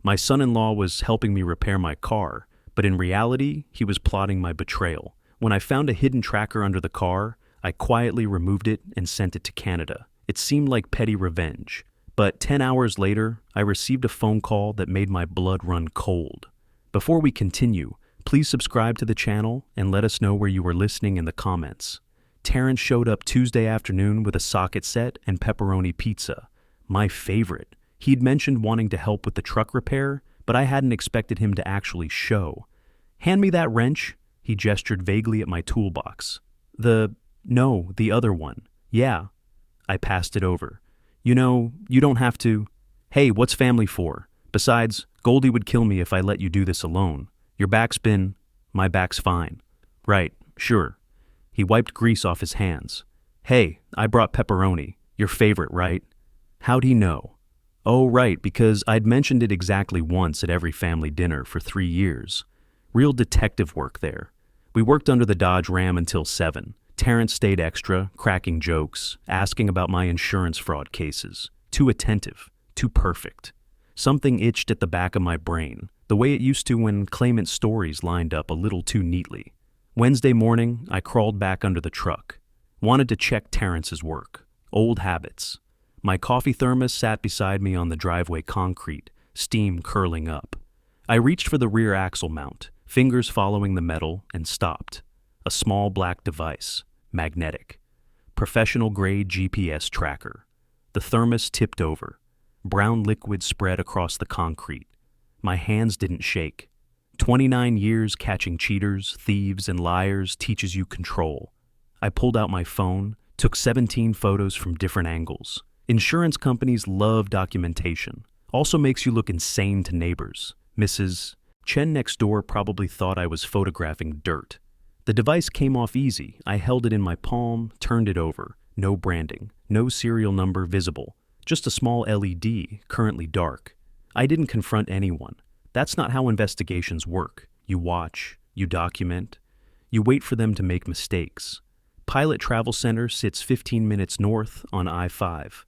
My son-in-law was helping me repair my car, but in reality, he was plotting my betrayal. When I found a hidden tracker under the car, I quietly removed it and sent it to Canada. It seemed like petty revenge. But 10 hours later, I received a phone call that made my blood run cold. Before we continue, please subscribe to the channel and let us know where you were listening in the comments. Terrence showed up Tuesday afternoon with a socket set and pepperoni pizza. My favorite. He'd mentioned wanting to help with the truck repair, but I hadn't expected him to actually show. "Hand me that wrench," he gestured vaguely at my toolbox. No, the other one. Yeah. I passed it over. You don't have to. Hey, what's family for? Besides, Goldie would kill me if I let you do this alone. My back's fine. Right, sure. He wiped grease off his hands. Hey, I brought pepperoni. Your favorite, right? How'd he know? Oh, right, because I'd mentioned it exactly once at every family dinner for 3 years. Real detective work there. We worked under the Dodge Ram until 7. Terrence stayed extra, cracking jokes, asking about my insurance fraud cases. Too attentive, too perfect. Something itched at the back of my brain, the way it used to when claimant stories lined up a little too neatly. Wednesday morning, I crawled back under the truck. Wanted to check Terrence's work. Old habits. My coffee thermos sat beside me on the driveway concrete, steam curling up. I reached for the rear axle mount, fingers following the metal, and stopped. A small black device, magnetic. Professional-grade GPS tracker. The thermos tipped over. Brown liquid spread across the concrete. My hands didn't shake. 29 years catching cheaters, thieves, and liars teaches you control. I pulled out my phone, took 17 photos from different angles. Insurance companies love documentation. Also makes you look insane to neighbors. Mrs. Chen next door probably thought I was photographing dirt. The device came off easy. I held it in my palm, turned it over. No branding, no serial number visible. Just a small LED, currently dark. I didn't confront anyone. That's not how investigations work. You watch, you document, you wait for them to make mistakes. Pilot Travel Center sits 15 minutes north on I-5.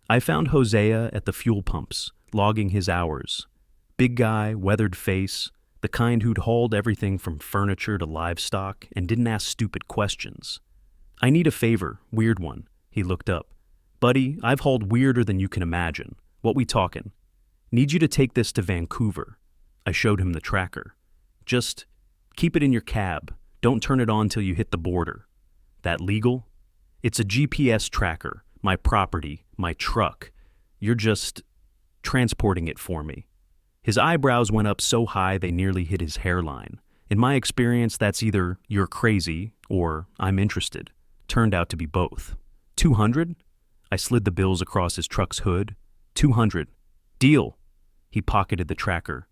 I found Hosea at the fuel pumps, logging his hours. Big guy, weathered face, the kind who'd hauled everything from furniture to livestock and didn't ask stupid questions. "I need a favor, weird one." He looked up. "Buddy, I've hauled weirder than you can imagine. What we talking? Need you to take this to Vancouver." I showed him the tracker. "Just keep it in your cab. Don't turn it on till you hit the border." "That legal?" "It's a GPS tracker. My property, my truck. You're just transporting it for me." His eyebrows went up so high they nearly hit his hairline. In my experience, that's either "you're crazy" or "I'm interested." Turned out to be both. 200? I slid the bills across his truck's hood. 200. Deal. He pocketed the tracker.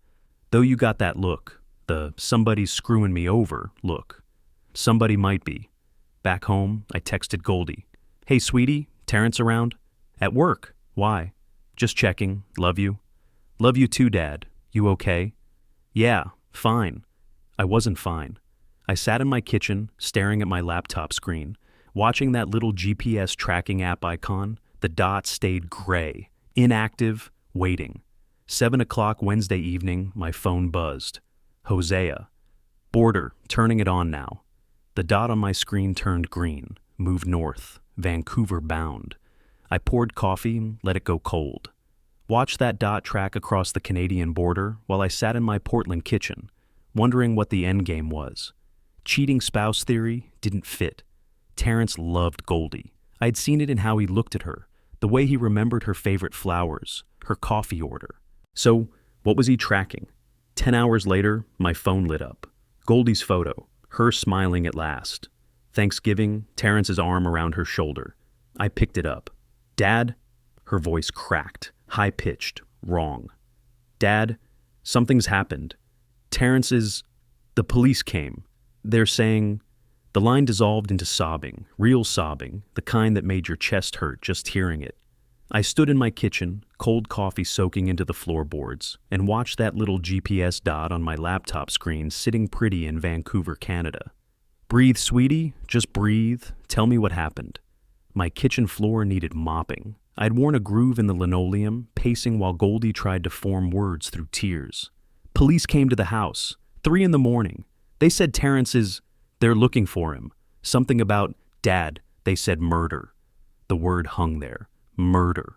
"Though you got that look, the somebody's screwing me over look." Somebody might be. Back home, I texted Goldie. "Hey, sweetie, Terrence around?" "At work. Why?" "Just checking. Love you." "Love you too, Dad. You okay?" "Yeah, fine." I wasn't fine. I sat in my kitchen, staring at my laptop screen, watching that little GPS tracking app icon. The dot stayed gray, inactive, waiting. 7 o'clock Wednesday evening, my phone buzzed. Hosea. Border, turning it on now. The dot on my screen turned green, moved north, Vancouver bound. I poured coffee, let it go cold. Watched that dot track across the Canadian border while I sat in my Portland kitchen, wondering what the endgame was. Cheating spouse theory didn't fit. Terrence loved Goldie. I'd seen it in how he looked at her, the way he remembered her favorite flowers, her coffee order. So, what was he tracking? 10 hours later, my phone lit up. Goldie's photo, her smiling at last. Thanksgiving, Terrence's arm around her shoulder. I picked it up. "Dad?" Her voice cracked, high-pitched, wrong. "Dad, something's happened. The police came. They're saying..." The line dissolved into sobbing, real sobbing, the kind that made your chest hurt just hearing it. I stood in my kitchen, cold coffee soaking into the floorboards, and watched that little GPS dot on my laptop screen sitting pretty in Vancouver, Canada. "Breathe, sweetie, just breathe. Tell me what happened." My kitchen floor needed mopping. I'd worn a groove in the linoleum, pacing while Goldie tried to form words through tears. Police came to the house, 3 in the morning. They said Terrence is... They're looking for him. Something about, Dad, they said murder. The word hung there. Murder.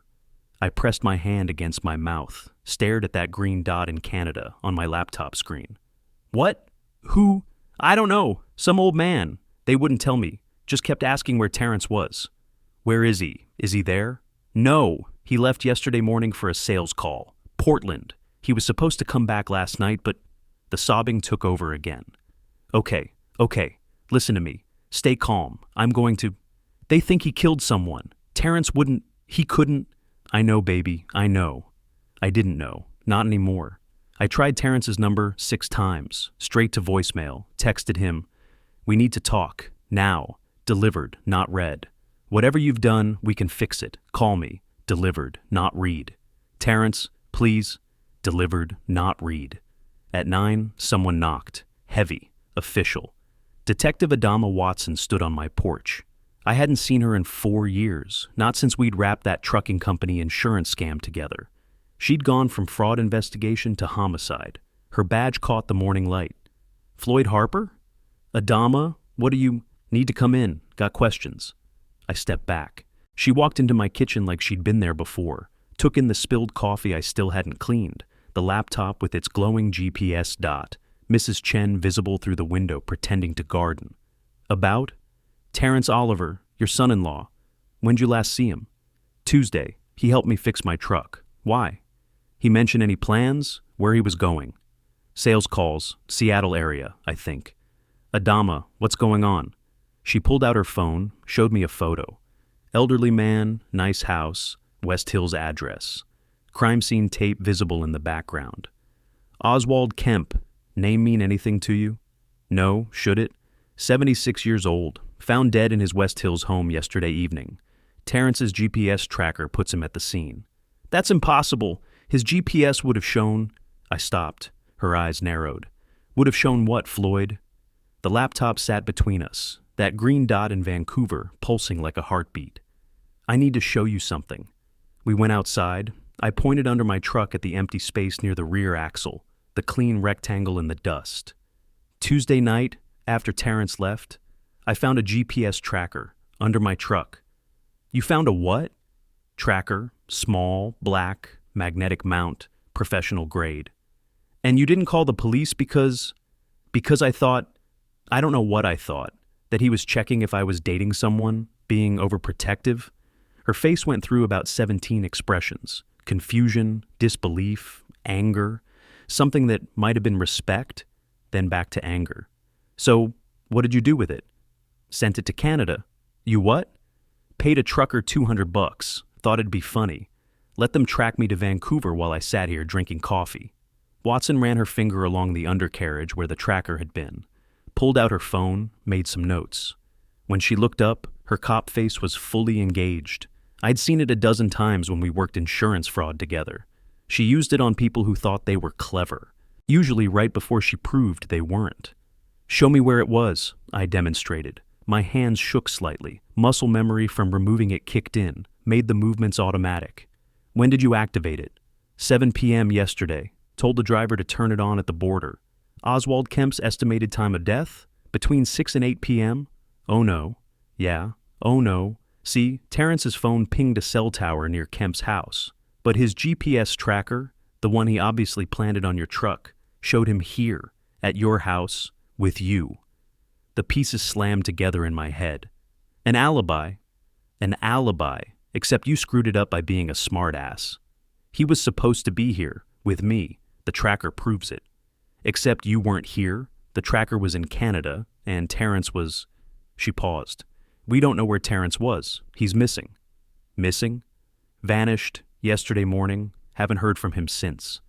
I pressed my hand against my mouth, stared at that green dot in Canada on my laptop screen. What? Who? I don't know. Some old man. They wouldn't tell me. Just kept asking where Terrence was. Where is he? Is he there? No. He left yesterday morning for a sales call. Portland. He was supposed to come back last night, but the sobbing took over again. Okay. Listen to me. Stay calm. I'm going to... They think he killed someone. Terrence wouldn't... He couldn't... I know, baby. I know. I didn't know. Not anymore. I tried Terrence's number 6 times. Straight to voicemail. Texted him. We need to talk. Now. Delivered, not read. Whatever you've done, we can fix it. Call me. Delivered, not read. Terrence, please. Delivered, not read. At 9, someone knocked. Heavy. Official. Detective Adama Watson stood on my porch. I hadn't seen her in 4 years, not since we'd wrapped that trucking company insurance scam together. She'd gone from fraud investigation to homicide. Her badge caught the morning light. Floyd Harper? Adama, what do you... Need to come in. Got questions. I stepped back. She walked into my kitchen like she'd been there before, took in the spilled coffee I still hadn't cleaned, the laptop with its glowing GPS dot, Mrs. Chen visible through the window pretending to garden. About? Terrence Oliver, your son-in-law. When'd you last see him? Tuesday. He helped me fix my truck. Why? He mention any plans? Where he was going? Sales calls, Seattle area, I think. Adama, what's going on? She pulled out her phone, showed me a photo. Elderly man, nice house, West Hills address. Crime scene tape visible in the background. Oswald Kemp, name mean anything to you? No, should it? 76 years old, found dead in his West Hills home yesterday evening. Terrence's GPS tracker puts him at the scene. That's impossible. His GPS would have shown... I stopped. Her eyes narrowed. Would have shown what, Floyd? The laptop sat between us, that green dot in Vancouver pulsing like a heartbeat. I need to show you something. We went outside. I pointed under my truck at the empty space near the rear axle, the clean rectangle in the dust. Tuesday night, after Terrence left, I found a GPS tracker under my truck. You found a what? Tracker, small, black, magnetic mount, professional grade. And you didn't call the police because I thought, I don't know what I thought, that he was checking if I was dating someone, being overprotective. Her face went through about 17 expressions. Confusion, disbelief, anger, something that might have been respect, then back to anger. So, what did you do with it? Sent it to Canada. You what? Paid a trucker $200. Thought it'd be funny. Let them track me to Vancouver while I sat here drinking coffee. Watson ran her finger along the undercarriage where the tracker had been, pulled out her phone, made some notes. When she looked up, her cop face was fully engaged. I'd seen it a dozen times when we worked insurance fraud together. She used it on people who thought they were clever, usually right before she proved they weren't. Show me where it was, I demonstrated. My hands shook slightly. Muscle memory from removing it kicked in, made the movements automatic. When did you activate it? 7 p.m. yesterday. Told the driver to turn it on at the border. Oswald Kemp's estimated time of death? Between 6 and 8 p.m.? Oh no. Yeah. Oh no. See, Terrence's phone pinged a cell tower near Kemp's house. But his GPS tracker, the one he obviously planted on your truck, showed him here, at your house, with you. The pieces slammed together in my head. An alibi. An alibi, except you screwed it up by being a smartass. He was supposed to be here, with me. The tracker proves it. Except you weren't here, the tracker was in Canada, and Terrence was... She paused. We don't know where Terrence was. He's missing. Missing? Vanished, yesterday morning, haven't heard from him since.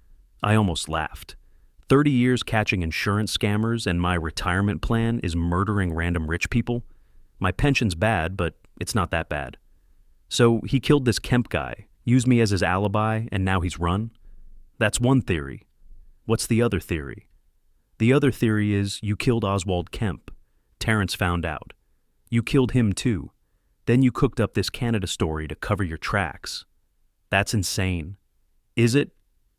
I almost laughed. 30 years catching insurance scammers and my retirement plan is murdering random rich people? My pension's bad, but it's not that bad. So he killed this Kemp guy, used me as his alibi, and now he's run? That's one theory. What's the other theory? The other theory is you killed Oswald Kemp. Terrence found out. You killed him too. Then you cooked up this Canada story to cover your tracks. That's insane. Is it?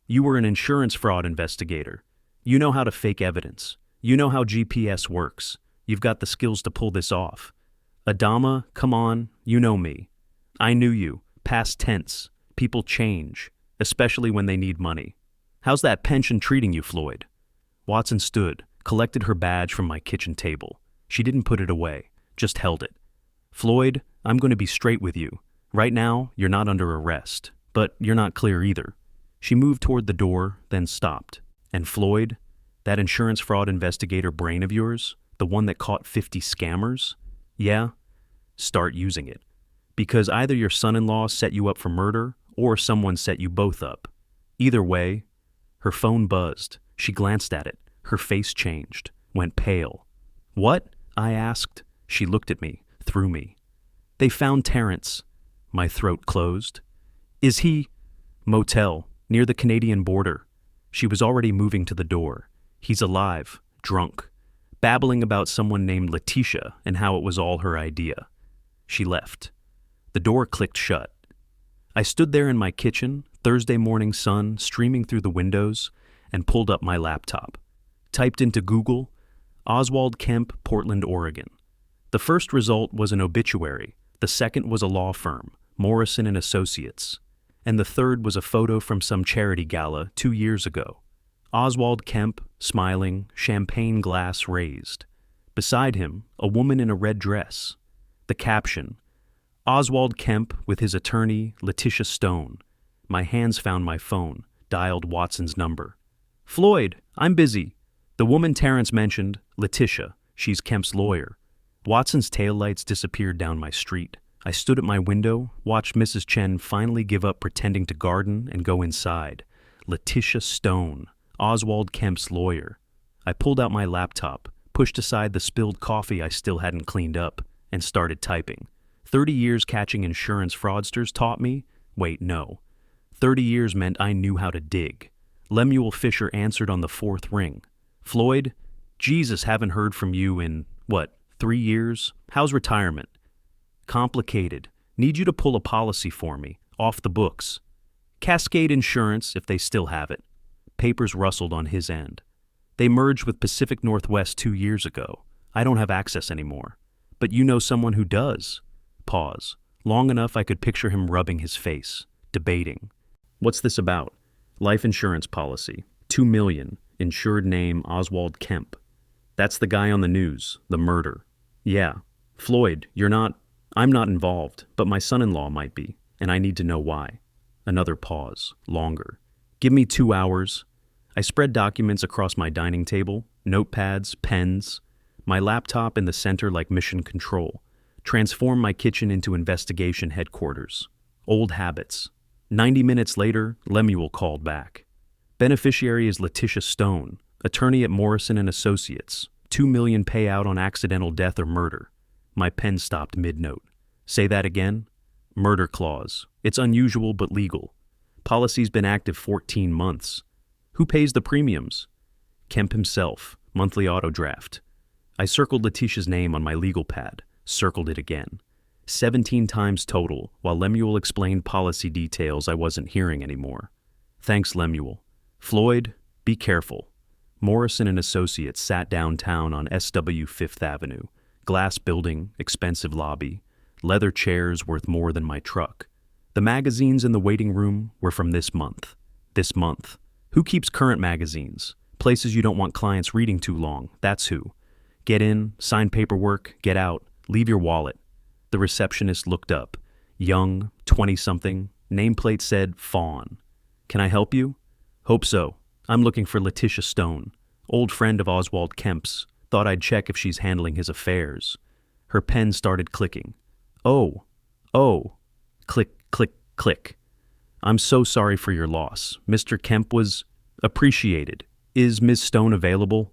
You were an insurance fraud investigator. You know how to fake evidence. You know how GPS works. You've got the skills to pull this off. Adama, come on, you know me. I knew you. Past tense. People change, especially when they need money. How's that pension treating you, Floyd? Watson stood, collected her badge from my kitchen table. She didn't put it away, just held it. Floyd, I'm going to be straight with you. Right now, you're not under arrest, but you're not clear either. She moved toward the door, then stopped. And Floyd, that insurance fraud investigator brain of yours, the one that caught 50 scammers? Yeah? Start using it. Because either your son-in-law set you up for murder, or someone set you both up. Either way, her phone buzzed. She glanced at it. Her face changed, went pale. What? I asked. She looked at me, through me. They found Terrence. My throat closed. Is he? Motel, near the Canadian border. She was already moving to the door. He's alive, drunk, babbling about someone named Letitia and how it was all her idea. She left. The door clicked shut. I stood there in my kitchen, Thursday morning sun streaming through the windows, and pulled up my laptop. Typed into Google, Oswald Kemp, Portland, Oregon. The first result was an obituary. The second was a law firm, Morrison and Associates. And the third was a photo from some charity gala 2 years ago. Oswald Kemp, smiling, champagne glass raised. Beside him, a woman in a red dress. The caption, Oswald Kemp with his attorney, Letitia Stone. My hands found my phone, dialed Watson's number. Floyd, I'm busy. The woman Terrence mentioned, Letitia, she's Kemp's lawyer. Watson's taillights disappeared down my street. I stood at my window, watched Mrs. Chen finally give up pretending to garden and go inside. Letitia Stone, Oswald Kemp's lawyer. I pulled out my laptop, pushed aside the spilled coffee I still hadn't cleaned up, and started typing. 30 years catching insurance fraudsters taught me, wait, no. 30 years meant I knew how to dig. Lemuel Fisher answered on the fourth ring. Floyd, Jesus, haven't heard from you in, 3 years? How's retirement? Complicated. Need you to pull a policy for me, off the books. Cascade Insurance, if they still have it. Papers rustled on his end. They merged with Pacific Northwest 2 years ago. I don't have access anymore. But you know someone who does. Pause. Long enough I could picture him rubbing his face, debating. What's this about? Life insurance policy. $2 million. Insured name Oswald Kemp. That's the guy on the news, the murder. Yeah. Floyd, I'm not involved, but my son-in-law might be, and I need to know why. Another pause, longer. Give me 2 hours. I spread documents across my dining table, notepads, pens, my laptop in the center like mission control. Transform my kitchen into investigation headquarters. Old habits. 90 minutes later, Lemuel called back. Beneficiary is Letitia Stone, attorney at Morrison and Associates. $2 million payout on accidental death or murder. My pen stopped mid-note. Say that again? Murder clause. It's unusual but legal. Policy's been active 14 months. Who pays the premiums? Kemp himself. Monthly auto draft. I circled Letitia's name on my legal pad. Circled it again. 17 times total, while Lemuel explained policy details I wasn't hearing anymore. Thanks, Lemuel. Floyd, be careful. Morrison and Associates sat downtown on SW 5th Avenue. Glass building, expensive lobby, leather chairs worth more than my truck. The magazines in the waiting room were from this month. This month. Who keeps current magazines? Places you don't want clients reading too long, that's who. Get in, sign paperwork, get out, leave your wallet. The receptionist looked up. Young, 20-something, nameplate said Fawn. Can I help you? Hope so. I'm looking for Letitia Stone, old friend of Oswald Kemp's. Thought I'd check if she's handling his affairs. Her pen started clicking. Oh. Click, click, click. I'm so sorry for your loss. Mr. Kemp was appreciated. Is Ms. Stone available?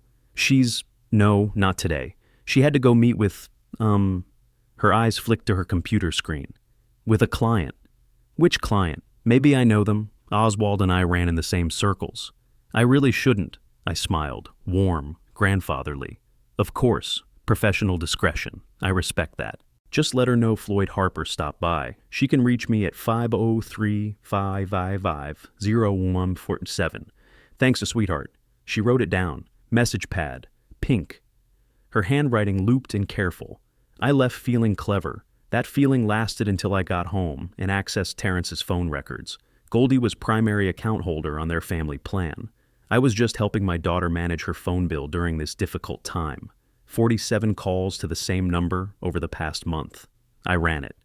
No, not today. She had to go meet with, her eyes flicked to her computer screen. With a client. Which client? Maybe I know them. Oswald and I ran in the same circles. I really shouldn't. I smiled, warm, grandfatherly. Of course, professional discretion. I respect that. Just let her know Floyd Harper stopped by. She can reach me at 503-555-0147. Thanks, a sweetheart. She wrote it down. Message pad. Pink. Her handwriting looped and careful. I left feeling clever. That feeling lasted until I got home and accessed Terrence's phone records. Goldie was primary account holder on their family plan. I was just helping my daughter manage her phone bill during this difficult time. 47 calls to the same number over the past month. I ran it.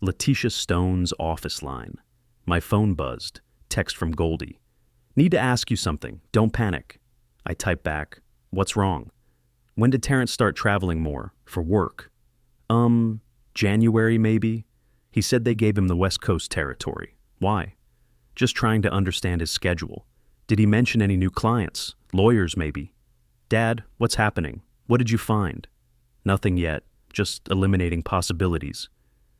Letitia Stone's office line. My phone buzzed. Text from Goldie. Need to ask you something. Don't panic. I typed back. What's wrong? When did Terrence start traveling more? For work? January maybe? He said they gave him the West Coast territory. Why? Just trying to understand his schedule. Did he mention any new clients? Lawyers maybe? Dad, what's happening? What did you find? Nothing yet, just eliminating possibilities.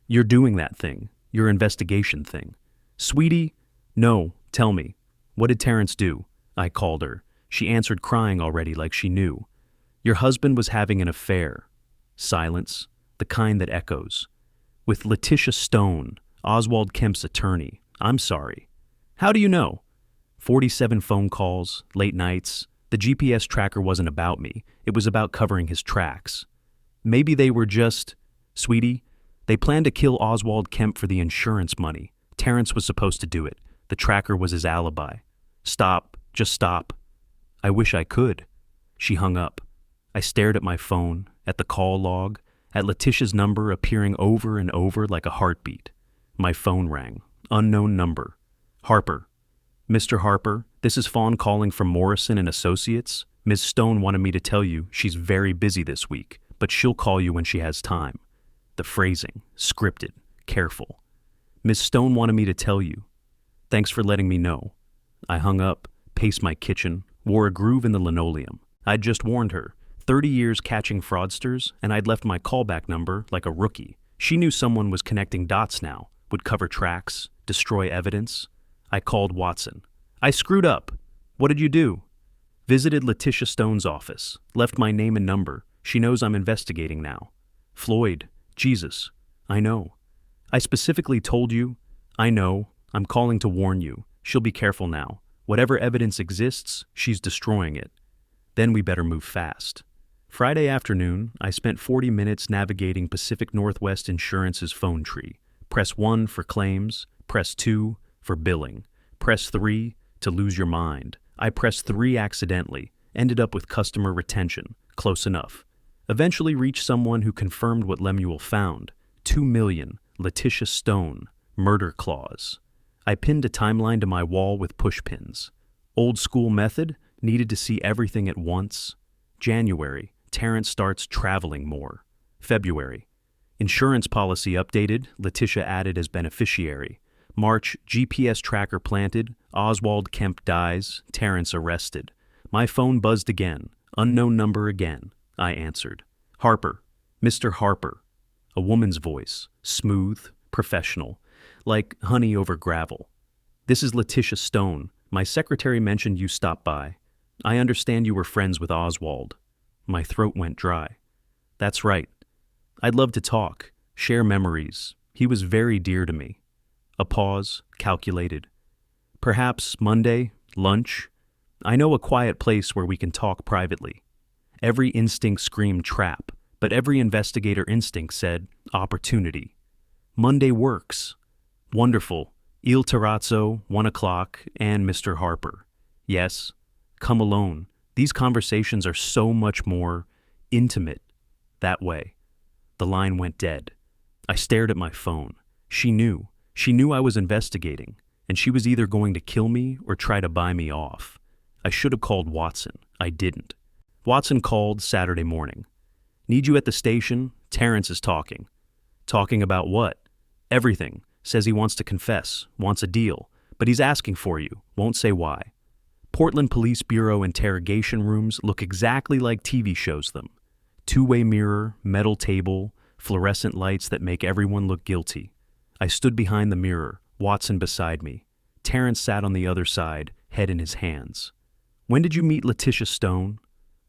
You're doing that thing, your investigation thing. Sweetie? No, tell me. What did Terrence do? I called her. She answered crying already like she knew. Your husband was having an affair. Silence, the kind that echoes. With Letitia Stone, Oswald Kemp's attorney. I'm sorry. How do you know? 47 phone calls, late nights. The GPS tracker wasn't about me. It was about covering his tracks. Maybe they were just... Sweetie, they planned to kill Oswald Kemp for the insurance money. Terrence was supposed to do it. The tracker was his alibi. Stop. Just stop. I wish I could. She hung up. I stared at my phone, at the call log, at Letitia's number appearing over and over like a heartbeat. My phone rang. Unknown number. Harper. Mr. Harper, this is Fawn calling from Morrison and Associates. Ms. Stone wanted me to tell you she's very busy this week, but she'll call you when she has time. The phrasing, scripted, careful. Ms. Stone wanted me to tell you. Thanks for letting me know. I hung up, paced my kitchen, wore a groove in the linoleum. I'd just warned her. 30 years catching fraudsters, and I'd left my callback number like a rookie. She knew someone was connecting dots now, would cover tracks, destroy evidence. I called Watson. I screwed up. What did you do? Visited Letitia Stone's office. Left my name and number. She knows I'm investigating now. Floyd. Jesus. I know. I specifically told you. I know. I'm calling to warn you. She'll be careful now. Whatever evidence exists, she's destroying it. Then we better move fast. Friday afternoon, I spent 40 minutes navigating Pacific Northwest Insurance's phone tree. Press 1 for claims. Press 2 for billing. Press 3 to lose your mind. I pressed 3 accidentally, ended up with customer retention, close enough. Eventually reached someone who confirmed what Lemuel found. 2 million, Letitia Stone, murder clause. I pinned a timeline to my wall with push pins. Old school method, needed to see everything at once. January, Terrence starts traveling more. February, insurance policy updated, Letitia added as beneficiary. March, GPS tracker planted, Oswald Kemp dies, Terrence arrested. My phone buzzed again, unknown number again. I answered. Harper, Mr. Harper. A woman's voice, smooth, professional, like honey over gravel. This is Letitia Stone. My secretary mentioned you stopped by. I understand you were friends with Oswald. My throat went dry. That's right. I'd love to talk, share memories. He was very dear to me. A pause, calculated. Perhaps Monday, lunch. I know a quiet place where we can talk privately. Every instinct screamed trap, but every investigator instinct said opportunity. Monday works. Wonderful. Il Terrazzo, 1 o'clock, and Mr. Harper. Yes, come alone. These conversations are so much more intimate that way. The line went dead. I stared at my phone. She knew. She knew I was investigating, and she was either going to kill me or try to buy me off. I should have called Watson. I didn't. Watson called Saturday morning. Need you at the station? Terrence is talking. Talking about what? Everything. Says he wants to confess, wants a deal, but he's asking for you, won't say why. Portland Police Bureau interrogation rooms look exactly like TV shows them. Two-way mirror, metal table, fluorescent lights that make everyone look guilty. I stood behind the mirror, Watson beside me. Terrence sat on the other side, head in his hands. When did you meet Letitia Stone?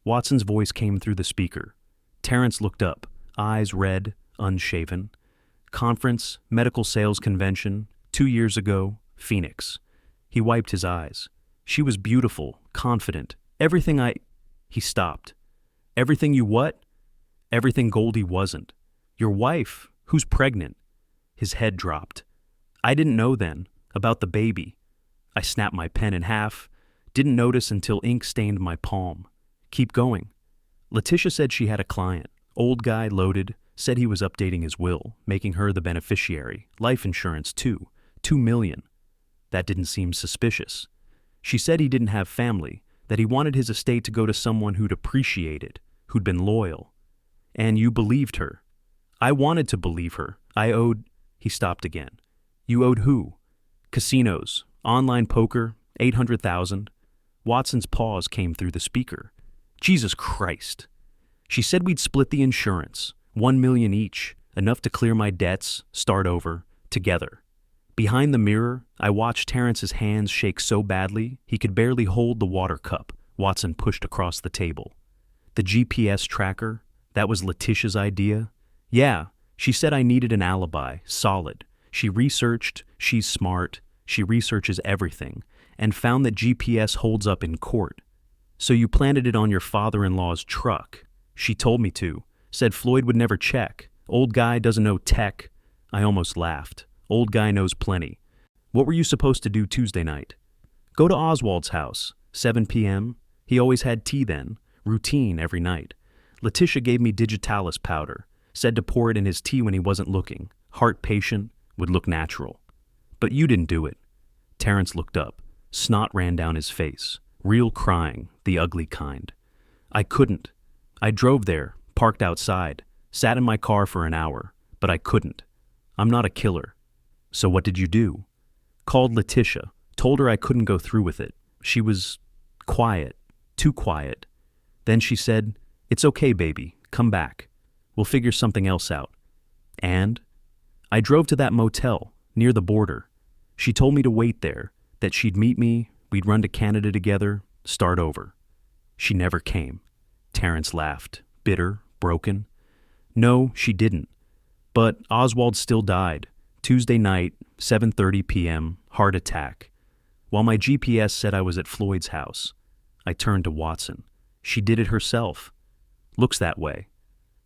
Watson's voice came through the speaker. Terrence looked up, eyes red, unshaven. Conference, medical sales convention, 2 years ago, Phoenix. He wiped his eyes. She was beautiful, confident. He stopped. Everything you what? Everything Goldie wasn't. Your wife, who's pregnant. His head dropped. I didn't know then, about the baby. I snapped my pen in half, didn't notice until ink stained my palm. Keep going. Letitia said she had a client. Old guy, loaded, said he was updating his will, making her the beneficiary. Life insurance too. $2 million. That didn't seem suspicious. She said he didn't have family, that he wanted his estate to go to someone who'd appreciate it, who'd been loyal. And you believed her. I wanted to believe her. He stopped again. You owed who? Casinos, online poker, 800,000. Watson's pause came through the speaker. Jesus Christ. She said we'd split the insurance, $1 million each, enough to clear my debts, start over, together. Behind the mirror, I watched Terrence's hands shake so badly he could barely hold the water cup Watson pushed across the table. The GPS tracker, that was Letitia's idea? Yeah, she said I needed an alibi, solid. She researched, she's smart, she researches everything, and found that GPS holds up in court. So you planted it on your father-in-law's truck. She told me to, said Floyd would never check. Old guy doesn't know tech. I almost laughed. Old guy knows plenty. What were you supposed to do Tuesday night? Go to Oswald's house, 7 p.m. He always had tea then, routine every night. Letitia gave me digitalis powder, said to pour it in his tea when he wasn't looking. Heart patient, would look natural. But you didn't do it. Terrence looked up. Snot ran down his face. Real crying, the ugly kind. I couldn't. I drove there, parked outside, sat in my car for an hour, but I couldn't. I'm not a killer. So what did you do? Called Letitia, told her I couldn't go through with it. She was quiet, too quiet. Then she said, "It's okay, baby, come back. We'll figure something else out." And I drove to that motel, near the border. She told me to wait there, that she'd meet me, we'd run to Canada together, start over. She never came. Terrence laughed, bitter, broken. No, she didn't. But Oswald still died. Tuesday night, 7:30 p.m., heart attack. While my GPS said I was at Floyd's house, I turned to Watson. She did it herself. Looks that way.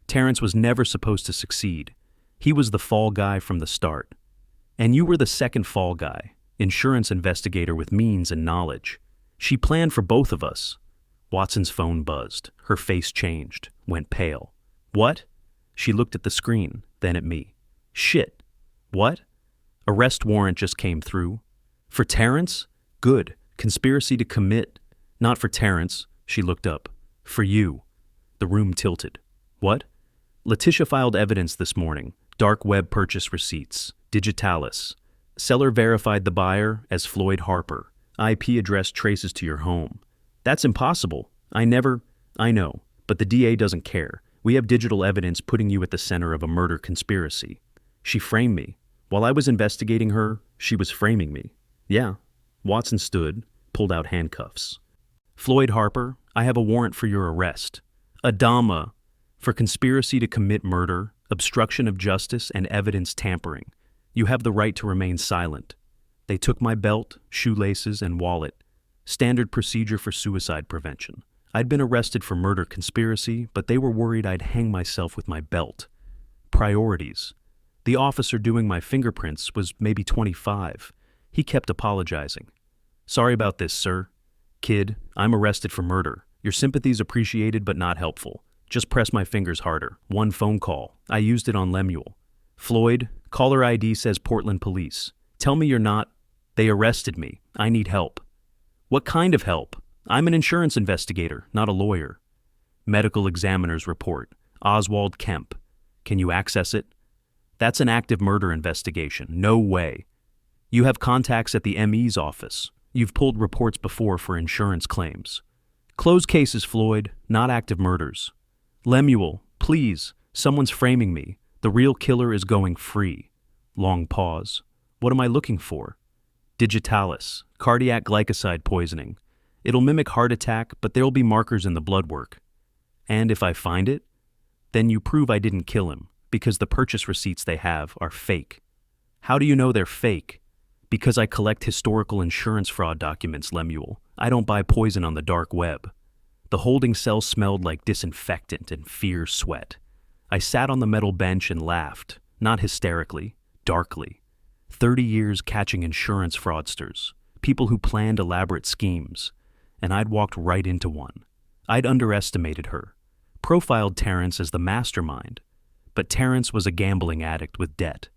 Terrence was never supposed to succeed. He was the fall guy from the start. And you were the second fall guy, insurance investigator with means and knowledge. She planned for both of us. Watson's phone buzzed. Her face changed, went pale. What? She looked at the screen, then at me. Shit. What? Arrest warrant just came through. For Terrence? Good. Conspiracy to commit. Not for Terrence. She looked up. For you. The room tilted. What? Letitia filed evidence this morning. Dark web purchase receipts. Digitalis. Seller verified the buyer as Floyd Harper. IP address traces to your home. That's impossible. I know, but the DA doesn't care. We have digital evidence putting you at the center of a murder conspiracy. She framed me. While I was investigating her, she was framing me. Yeah. Watson stood, pulled out handcuffs. Floyd Harper, I have a warrant for your arrest. Adama, for conspiracy to commit murder, obstruction of justice, and evidence tampering. You have the right to remain silent. They took my belt, shoelaces, and wallet. Standard procedure for suicide prevention. I'd been arrested for murder conspiracy, but they were worried I'd hang myself with my belt. Priorities. The officer doing my fingerprints was maybe 25. He kept apologizing. Sorry about this, sir. Kid, I'm arrested for murder. Your sympathy's appreciated but not helpful. Just press my fingers harder. One phone call. I used it on Lemuel. Floyd, caller ID says Portland Police. Tell me you're not. They arrested me. I need help. What kind of help? I'm an insurance investigator, not a lawyer. Medical examiner's report. Oswald Kemp. Can you access it? That's an active murder investigation. No way. You have contacts at the ME's office. You've pulled reports before for insurance claims. Close cases, Floyd, not active murders. Lemuel, please, someone's framing me. The real killer is going free. Long pause. What am I looking for? Digitalis, cardiac glycoside poisoning. It'll mimic heart attack, but there'll be markers in the blood work. And if I find it, then you prove I didn't kill him. Because the purchase receipts they have are fake. How do you know they're fake? Because I collect historical insurance fraud documents, Lemuel. I don't buy poison on the dark web. The holding cell smelled like disinfectant and fierce sweat. I sat on the metal bench and laughed, not hysterically, darkly. 30 years catching insurance fraudsters, people who planned elaborate schemes, and I'd walked right into one. I'd underestimated her, profiled Terrence as the mastermind, but Terrence was a gambling addict with debt.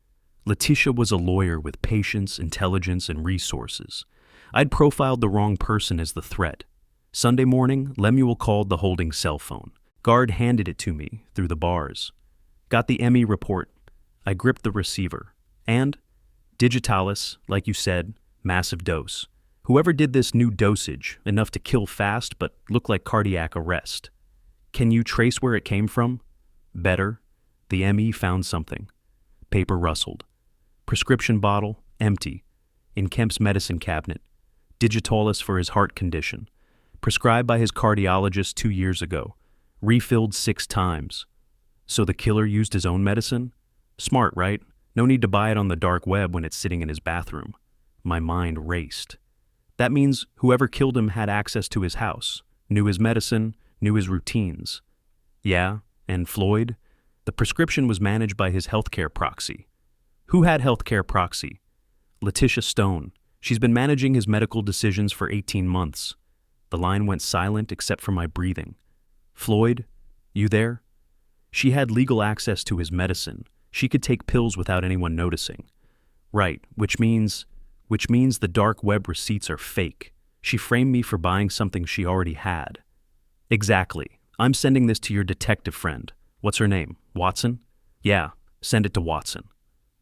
Letitia was a lawyer with patience, intelligence, and resources. I'd profiled the wrong person as the threat. Sunday morning, Lemuel called the holding cell phone. Guard handed it to me through the bars. Got the ME report. I gripped the receiver. And digitalis, like you said, massive dose. Whoever did this knew dosage, enough to kill fast but look like cardiac arrest. Can you trace where it came from? Better. The ME found something. Paper rustled. Prescription bottle, empty. In Kemp's medicine cabinet. Digitalis for his heart condition. Prescribed by his cardiologist 2 years ago. Refilled 6 times. So the killer used his own medicine? Smart, right? No need to buy it on the dark web when it's sitting in his bathroom. My mind raced. That means whoever killed him had access to his house, knew his medicine, knew his routines. Yeah, and Floyd? The prescription was managed by his healthcare proxy. Who had healthcare proxy? Letitia Stone. She's been managing his medical decisions for 18 months. The line went silent except for my breathing. Floyd, you there? She had legal access to his medicine. She could take pills without anyone noticing. Right, which means the dark web receipts are fake. She framed me for buying something she already had. Exactly. I'm sending this to your detective friend. What's her name? Watson? Yeah, send it to Watson.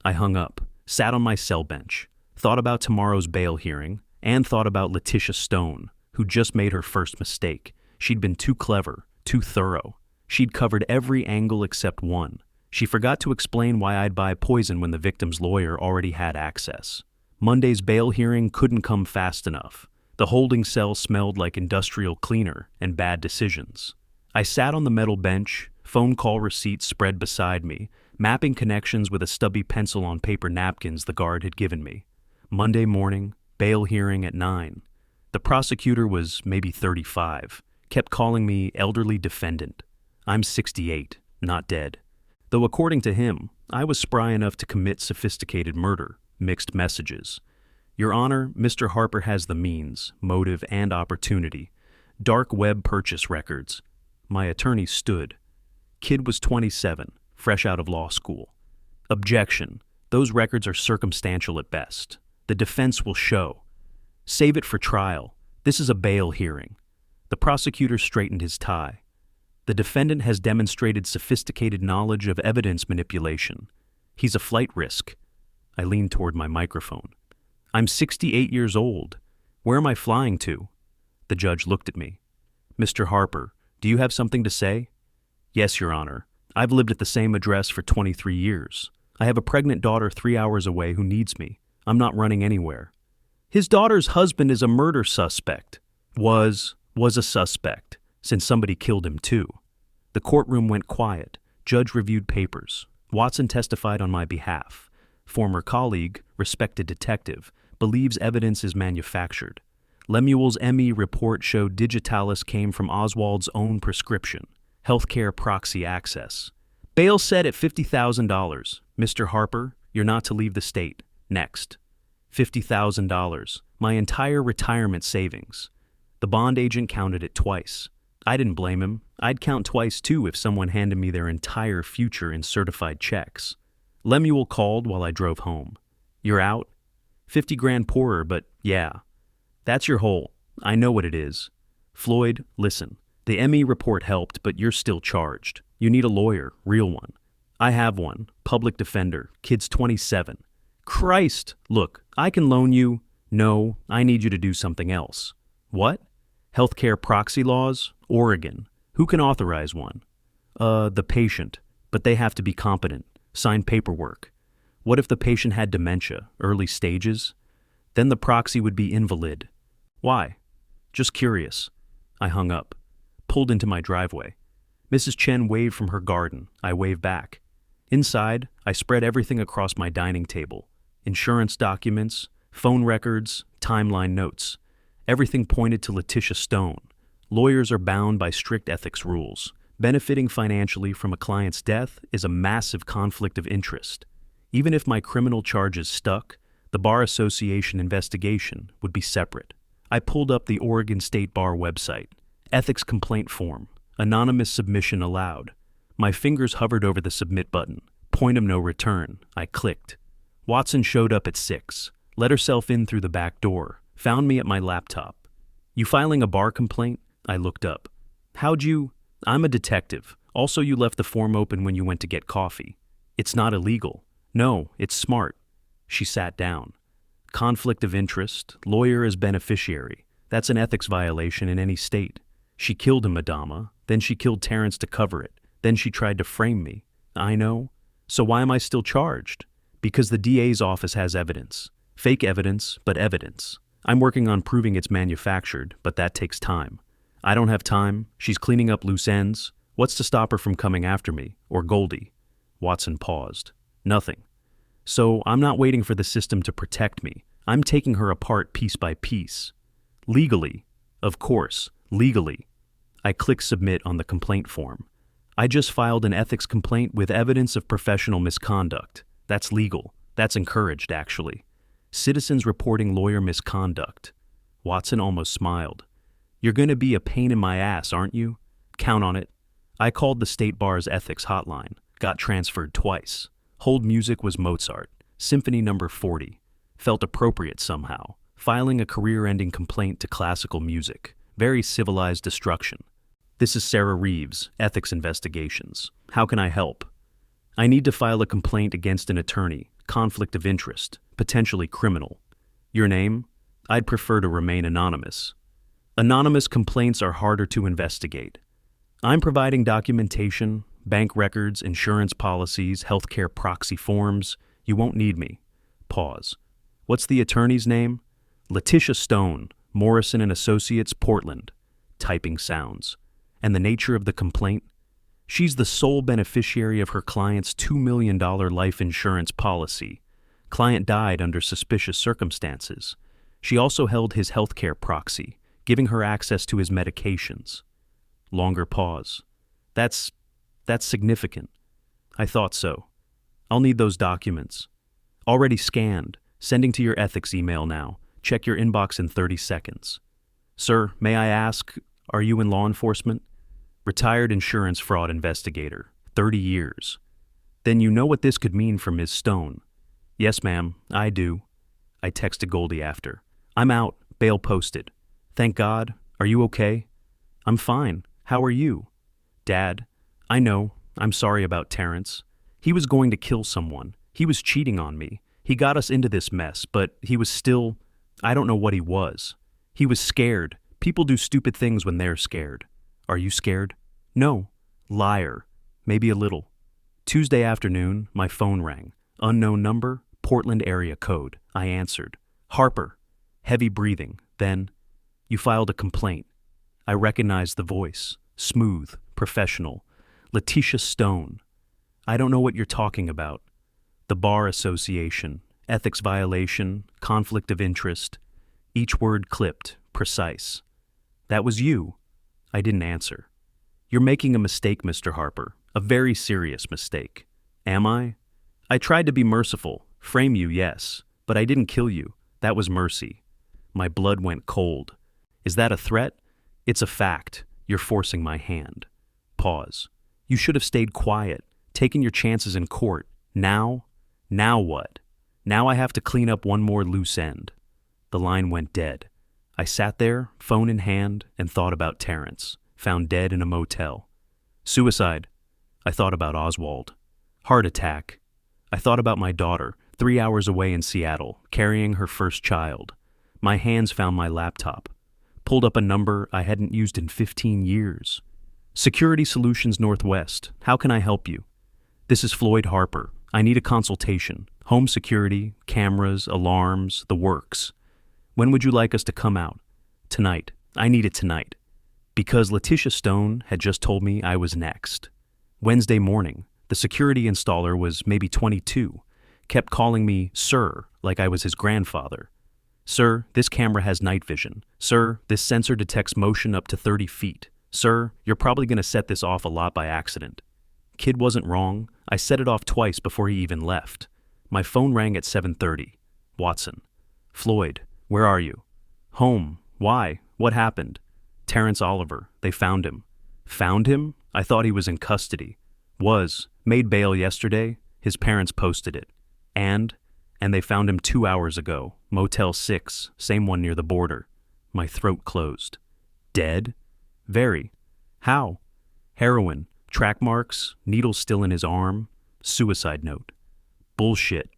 I hung up, sat on my cell bench, thought about tomorrow's bail hearing, and thought about Letitia Stone, who just made her first mistake. She'd been too clever, too thorough. She'd covered every angle except one. She forgot to explain why I'd buy poison when the victim's lawyer already had access. Monday's bail hearing couldn't come fast enough. The holding cell smelled like industrial cleaner and bad decisions. I sat on the metal bench, phone call receipts spread beside me, mapping connections with a stubby pencil on paper napkins the guard had given me. Monday morning, bail hearing at 9. The prosecutor was maybe 35, kept calling me elderly defendant. I'm 68, not dead. Though according to him, I was spry enough to commit sophisticated murder, mixed messages. Your Honor, Mr. Harper has the means, motive, and opportunity. Dark web purchase records. My attorney stood. Kid was 27, fresh out of law school. Objection. Those records are circumstantial at best. The defense will show. Save it for trial. This is a bail hearing. The prosecutor straightened his tie. The defendant has demonstrated sophisticated knowledge of evidence manipulation. He's a flight risk. I leaned toward my microphone. I'm 68 years old. Where am I flying to? The judge looked at me. Mr. Harper, do you have something to say? Yes, Your Honor. I've lived at the same address for 23 years. I have a pregnant daughter 3 hours away who needs me. I'm not running anywhere. His daughter's husband is a murder suspect. Was a suspect, since somebody killed him too. The courtroom went quiet. Judge reviewed papers. Watson testified on my behalf. Former colleague, respected detective, believes evidence is manufactured. Lemuel's ME report showed digitalis came from Oswald's own prescription. Healthcare proxy access. Bail set at $50,000. Mr. Harper, you're not to leave the state. Next. $50,000. My entire retirement savings. The bond agent counted it twice. I didn't blame him. I'd count twice too if someone handed me their entire future in certified checks. Lemuel called while I drove home. You're out? 50 grand poorer, but yeah. That's your hole. I know what it is. Floyd, listen. The ME report helped, but you're still charged. You need a lawyer, real one. I have one. Public defender. Kid's 27. Christ! Look, I can loan you. No, I need you to do something else. What? Healthcare proxy laws? Oregon. Who can authorize one? The patient. But they have to be competent. Sign paperwork. What if the patient had dementia, early stages? Then the proxy would be invalid. Why? Just curious. I hung up. Pulled into my driveway. Mrs. Chen waved from her garden. I waved back. Inside, I spread everything across my dining table. Insurance documents, phone records, timeline notes. Everything pointed to Letitia Stone. Lawyers are bound by strict ethics rules. Benefiting financially from a client's death is a massive conflict of interest. Even if my criminal charges stuck, the Bar Association investigation would be separate. I pulled up the Oregon State Bar website. Ethics complaint form. Anonymous submission allowed. My fingers hovered over the submit button. Point of no return. I clicked. Watson showed up at 6. Let herself in through the back door. Found me at my laptop. You filing a bar complaint? I looked up. How'd you? I'm a detective. Also, you left the form open when you went to get coffee. It's not illegal. No, it's smart. She sat down. Conflict of interest, lawyer as beneficiary. That's an ethics violation in any state. She killed him, Adama. Then she killed Terrence to cover it. Then she tried to frame me. I know. So why am I still charged? Because the DA's office has evidence. Fake evidence, but evidence. I'm working on proving it's manufactured, but that takes time. I don't have time. She's cleaning up loose ends. What's to stop her from coming after me? Or Goldie? Watson paused. Nothing. So I'm not waiting for the system to protect me. I'm taking her apart piece by piece. Legally. Of course, legally. I click submit on the complaint form. I just filed an ethics complaint with evidence of professional misconduct. That's legal. That's encouraged, actually. Citizens reporting lawyer misconduct. Watson almost smiled. You're going to be a pain in my ass, aren't you? Count on it. I called the State Bar's ethics hotline. Got transferred twice. Hold music was Mozart. Symphony number 40. Felt appropriate somehow. Filing a career-ending complaint to classical music. Very civilized destruction. This is Sarah Reeves, Ethics Investigations. How can I help? I need to file a complaint against an attorney. Conflict of interest. Potentially criminal. Your name? I'd prefer to remain anonymous. Anonymous complaints are harder to investigate. I'm providing documentation, bank records, insurance policies, healthcare proxy forms. You won't need me. Pause. What's the attorney's name? Letitia Stone, Morrison and Associates, Portland. Typing sounds. And the nature of the complaint? She's the sole beneficiary of her client's $2 million life insurance policy. Client died under suspicious circumstances. She also held his healthcare proxy, giving her access to his medications. Longer pause. That's significant. I thought so. I'll need those documents. Already scanned. Sending to your ethics email now. Check your inbox in 30 seconds. Sir, may I ask, are you in law enforcement? Retired insurance fraud investigator. 30 years. Then you know what this could mean for Ms. Stone. Yes, ma'am, I do. I texted Goldie after. I'm out. Bail posted. Thank God. Are you okay? I'm fine. How are you? Dad, I know. I'm sorry about Terrence. He was going to kill someone. He was cheating on me. He got us into this mess, but he was still... I don't know what he was. He was scared. People do stupid things when they're scared. Are you scared? No. Liar. Maybe a little. Tuesday afternoon, my phone rang. Unknown number, Portland area code. I answered. Harper. Heavy breathing. Then, you filed a complaint. I recognized the voice. Smooth. Professional. Letitia Stone. I don't know what you're talking about. The Bar Association. Ethics violation. Conflict of interest. Each word clipped. Precise. That was you. I didn't answer. You're making a mistake, Mr. Harper. A very serious mistake. Am I? I tried to be merciful. Frame you, yes. But I didn't kill you. That was mercy. My blood went cold. Is that a threat? It's a fact. You're forcing my hand. Pause. You should have stayed quiet, taken your chances in court. Now what? Now I have to clean up one more loose end. The line went dead. I sat there, phone in hand, and thought about Terrence, found dead in a motel. Suicide. I thought about Oswald. Heart attack. I thought about my daughter, 3 hours away in Seattle, carrying her first child. My hands found my laptop. Pulled up a number I hadn't used in 15 years. Security Solutions Northwest. How can I help you? This is Floyd Harper. I need a consultation. Home security, cameras, alarms, the works. When would you like us to come out? Tonight. I need it tonight. Because Letitia Stone had just told me I was next. Wednesday morning. The security installer was maybe 22, kept calling me sir like I was his grandfather. Sir, this camera has night vision. Sir, this sensor detects motion up to 30 feet. Sir, you're probably going to set this off a lot by accident. Kid wasn't wrong. I set it off twice before he even left. My phone rang at 7:30. Watson. Floyd, where are you? Home. Why? What happened? Terrence Oliver. They found him. Found him? I thought he was in custody. Was. Made bail yesterday. His parents posted it. And they found him 2 hours ago. Motel 6, same one near the border. My throat closed. Dead? Very. How? Heroin. Track marks. Needles still in his arm. Suicide note. Bullshit.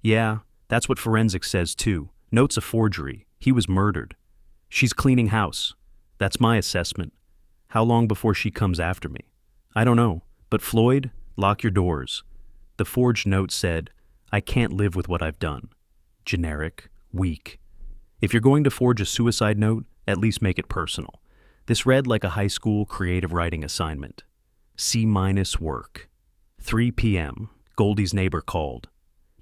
Yeah, that's what forensics says too. Note's a forgery. He was murdered. She's cleaning house. That's my assessment. How long before she comes after me? I don't know. But Floyd, lock your doors. The forged note said, I can't live with what I've done. Generic. Weak. If you're going to forge a suicide note, at least make it personal. This read like a high school creative writing assignment. C- work. 3 p.m. Goldie's neighbor called.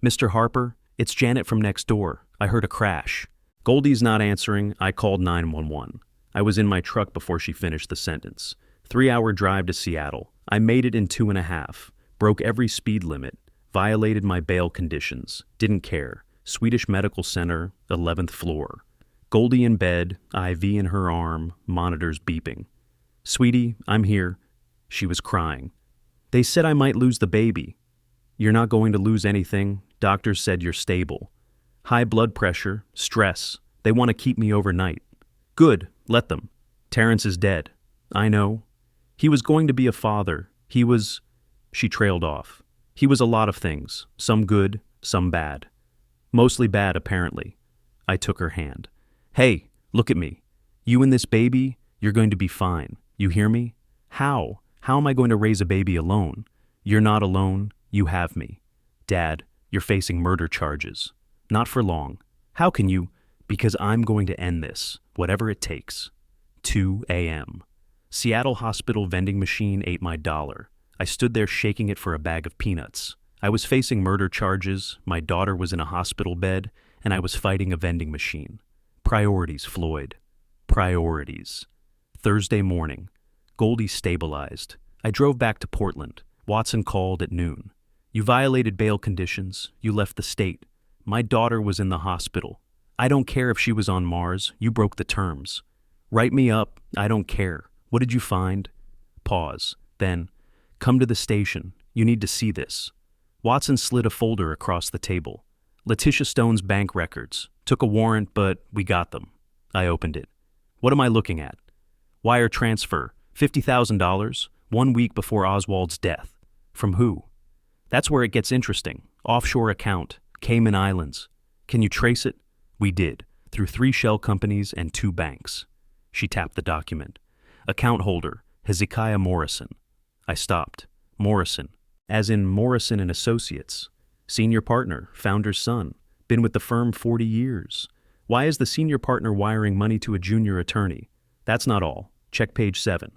Mr. Harper, it's Janet from next door. I heard a crash. Goldie's not answering. I called 911. I was in my truck before she finished the sentence. 3-hour drive to Seattle. I made it in 2.5. Broke every speed limit. Violated my bail conditions. Didn't care. Swedish Medical Center, 11th floor. Goldie in bed, IV in her arm, monitors beeping. Sweetie, I'm here. She was crying. They said I might lose the baby. You're not going to lose anything. Doctors said you're stable. High blood pressure, stress. They want to keep me overnight. Good, let them. Terrence is dead. I know. He was going to be a father. He was... She trailed off. He was a lot of things, some good, some bad. Mostly bad, apparently. I took her hand. Hey, look at me. You and this baby, you're going to be fine. You hear me? How? How am I going to raise a baby alone? You're not alone. You have me. Dad, you're facing murder charges. Not for long. How can you? Because I'm going to end this, whatever it takes. 2 a.m. Seattle hospital vending machine ate my dollar. I stood there shaking it for a bag of peanuts. I was facing murder charges, my daughter was in a hospital bed, and I was fighting a vending machine. Priorities, Floyd. Priorities. Thursday morning. Goldie stabilized. I drove back to Portland. Watson called at noon. You violated bail conditions. You left the state. My daughter was in the hospital. I don't care if she was on Mars. You broke the terms. Write me up. I don't care. What did you find? Pause. Then, come to the station. You need to see this. Watson slid a folder across the table. Letitia Stone's bank records. Took a warrant, but we got them. I opened it. What am I looking at? Wire transfer. $50,000, 1 week before Oswald's death. From who? That's where it gets interesting. Offshore account. Cayman Islands. Can you trace it? We did. Through 3 shell companies and 2 banks. She tapped the document. Account holder. Hezekiah Morrison. I stopped. Morrison. As in Morrison and Associates. Senior partner, founder's son. Been with the firm 40 years. Why is the senior partner wiring money to a junior attorney? That's not all. Check page 7.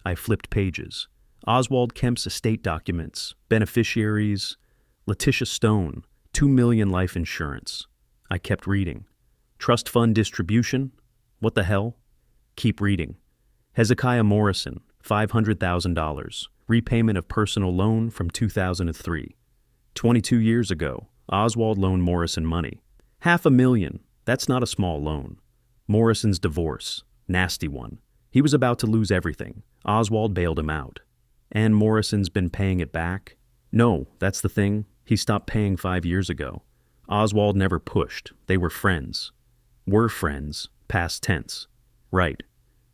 I flipped pages. Oswald Kemp's estate documents. Beneficiaries. Letitia Stone. 2 million life insurance. I kept reading. Trust fund distribution? What the hell? Keep reading. Hezekiah Morrison. $500,000. Repayment of personal loan from 2003. 22 years ago, Oswald loaned Morrison money. $500,000. That's not a small loan. Morrison's divorce. Nasty one. He was about to lose everything. Oswald bailed him out. And Morrison's been paying it back? No, that's the thing. He stopped paying 5 years ago. Oswald never pushed. They were friends. Were friends. Past tense. Right.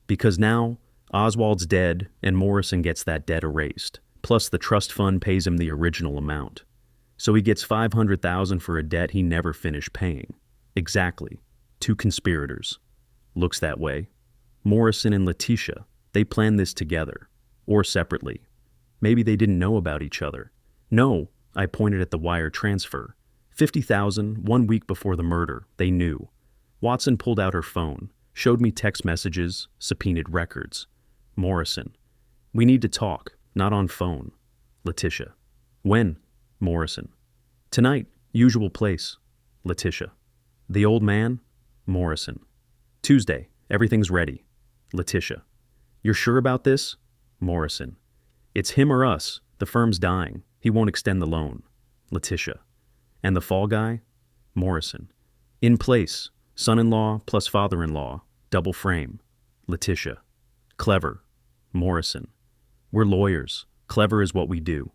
Because now, Oswald's dead, and Morrison gets that debt erased. Plus the trust fund pays him the original amount. So he gets $500,000 for a debt he never finished paying. Exactly. 2 conspirators. Looks that way. Morrison and Letitia, they planned this together. Or separately. Maybe they didn't know about each other. No, I pointed at the wire transfer. $50,000, 1 week before the murder. They knew. Watson pulled out her phone, showed me text messages, subpoenaed records. Morrison. We need to talk, not on phone. Letitia. When? Morrison. Tonight, usual place. Letitia. The old man? Morrison. Tuesday, everything's ready. Letitia. You're sure about this? Morrison. It's him or us. The firm's dying. He won't extend the loan. Letitia. And the fall guy? Morrison. In place. Son-in-law plus father-in-law. Double frame. Letitia. Clever. Morrison. We're lawyers. Clever is what we do.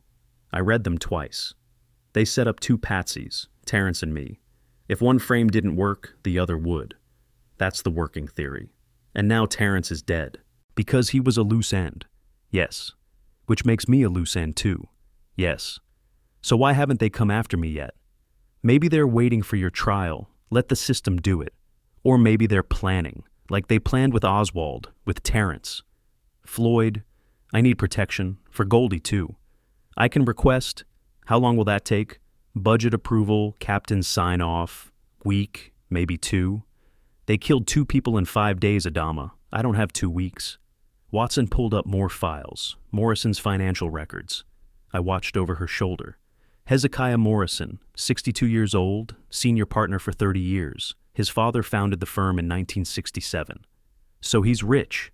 I read them twice. They set up two patsies, Terrence and me. If one frame didn't work, the other would. That's the working theory. And now Terrence is dead. Because he was a loose end. Yes. Which makes me a loose end too. Yes. So why haven't they come after me yet? Maybe they're waiting for your trial. Let the system do it. Or maybe they're planning, like they planned with Oswald, with Terrence. Floyd, I need protection, for Goldie too. I can request, how long will that take? Budget approval, captain's sign-off, week, maybe 2. They killed 2 people in 5 days, Adama. I don't have 2 weeks. Watson pulled up more files, Morrison's financial records. I watched over her shoulder. Hezekiah Morrison, 62 years old, senior partner for 30 years. His father founded the firm in 1967. So he's rich.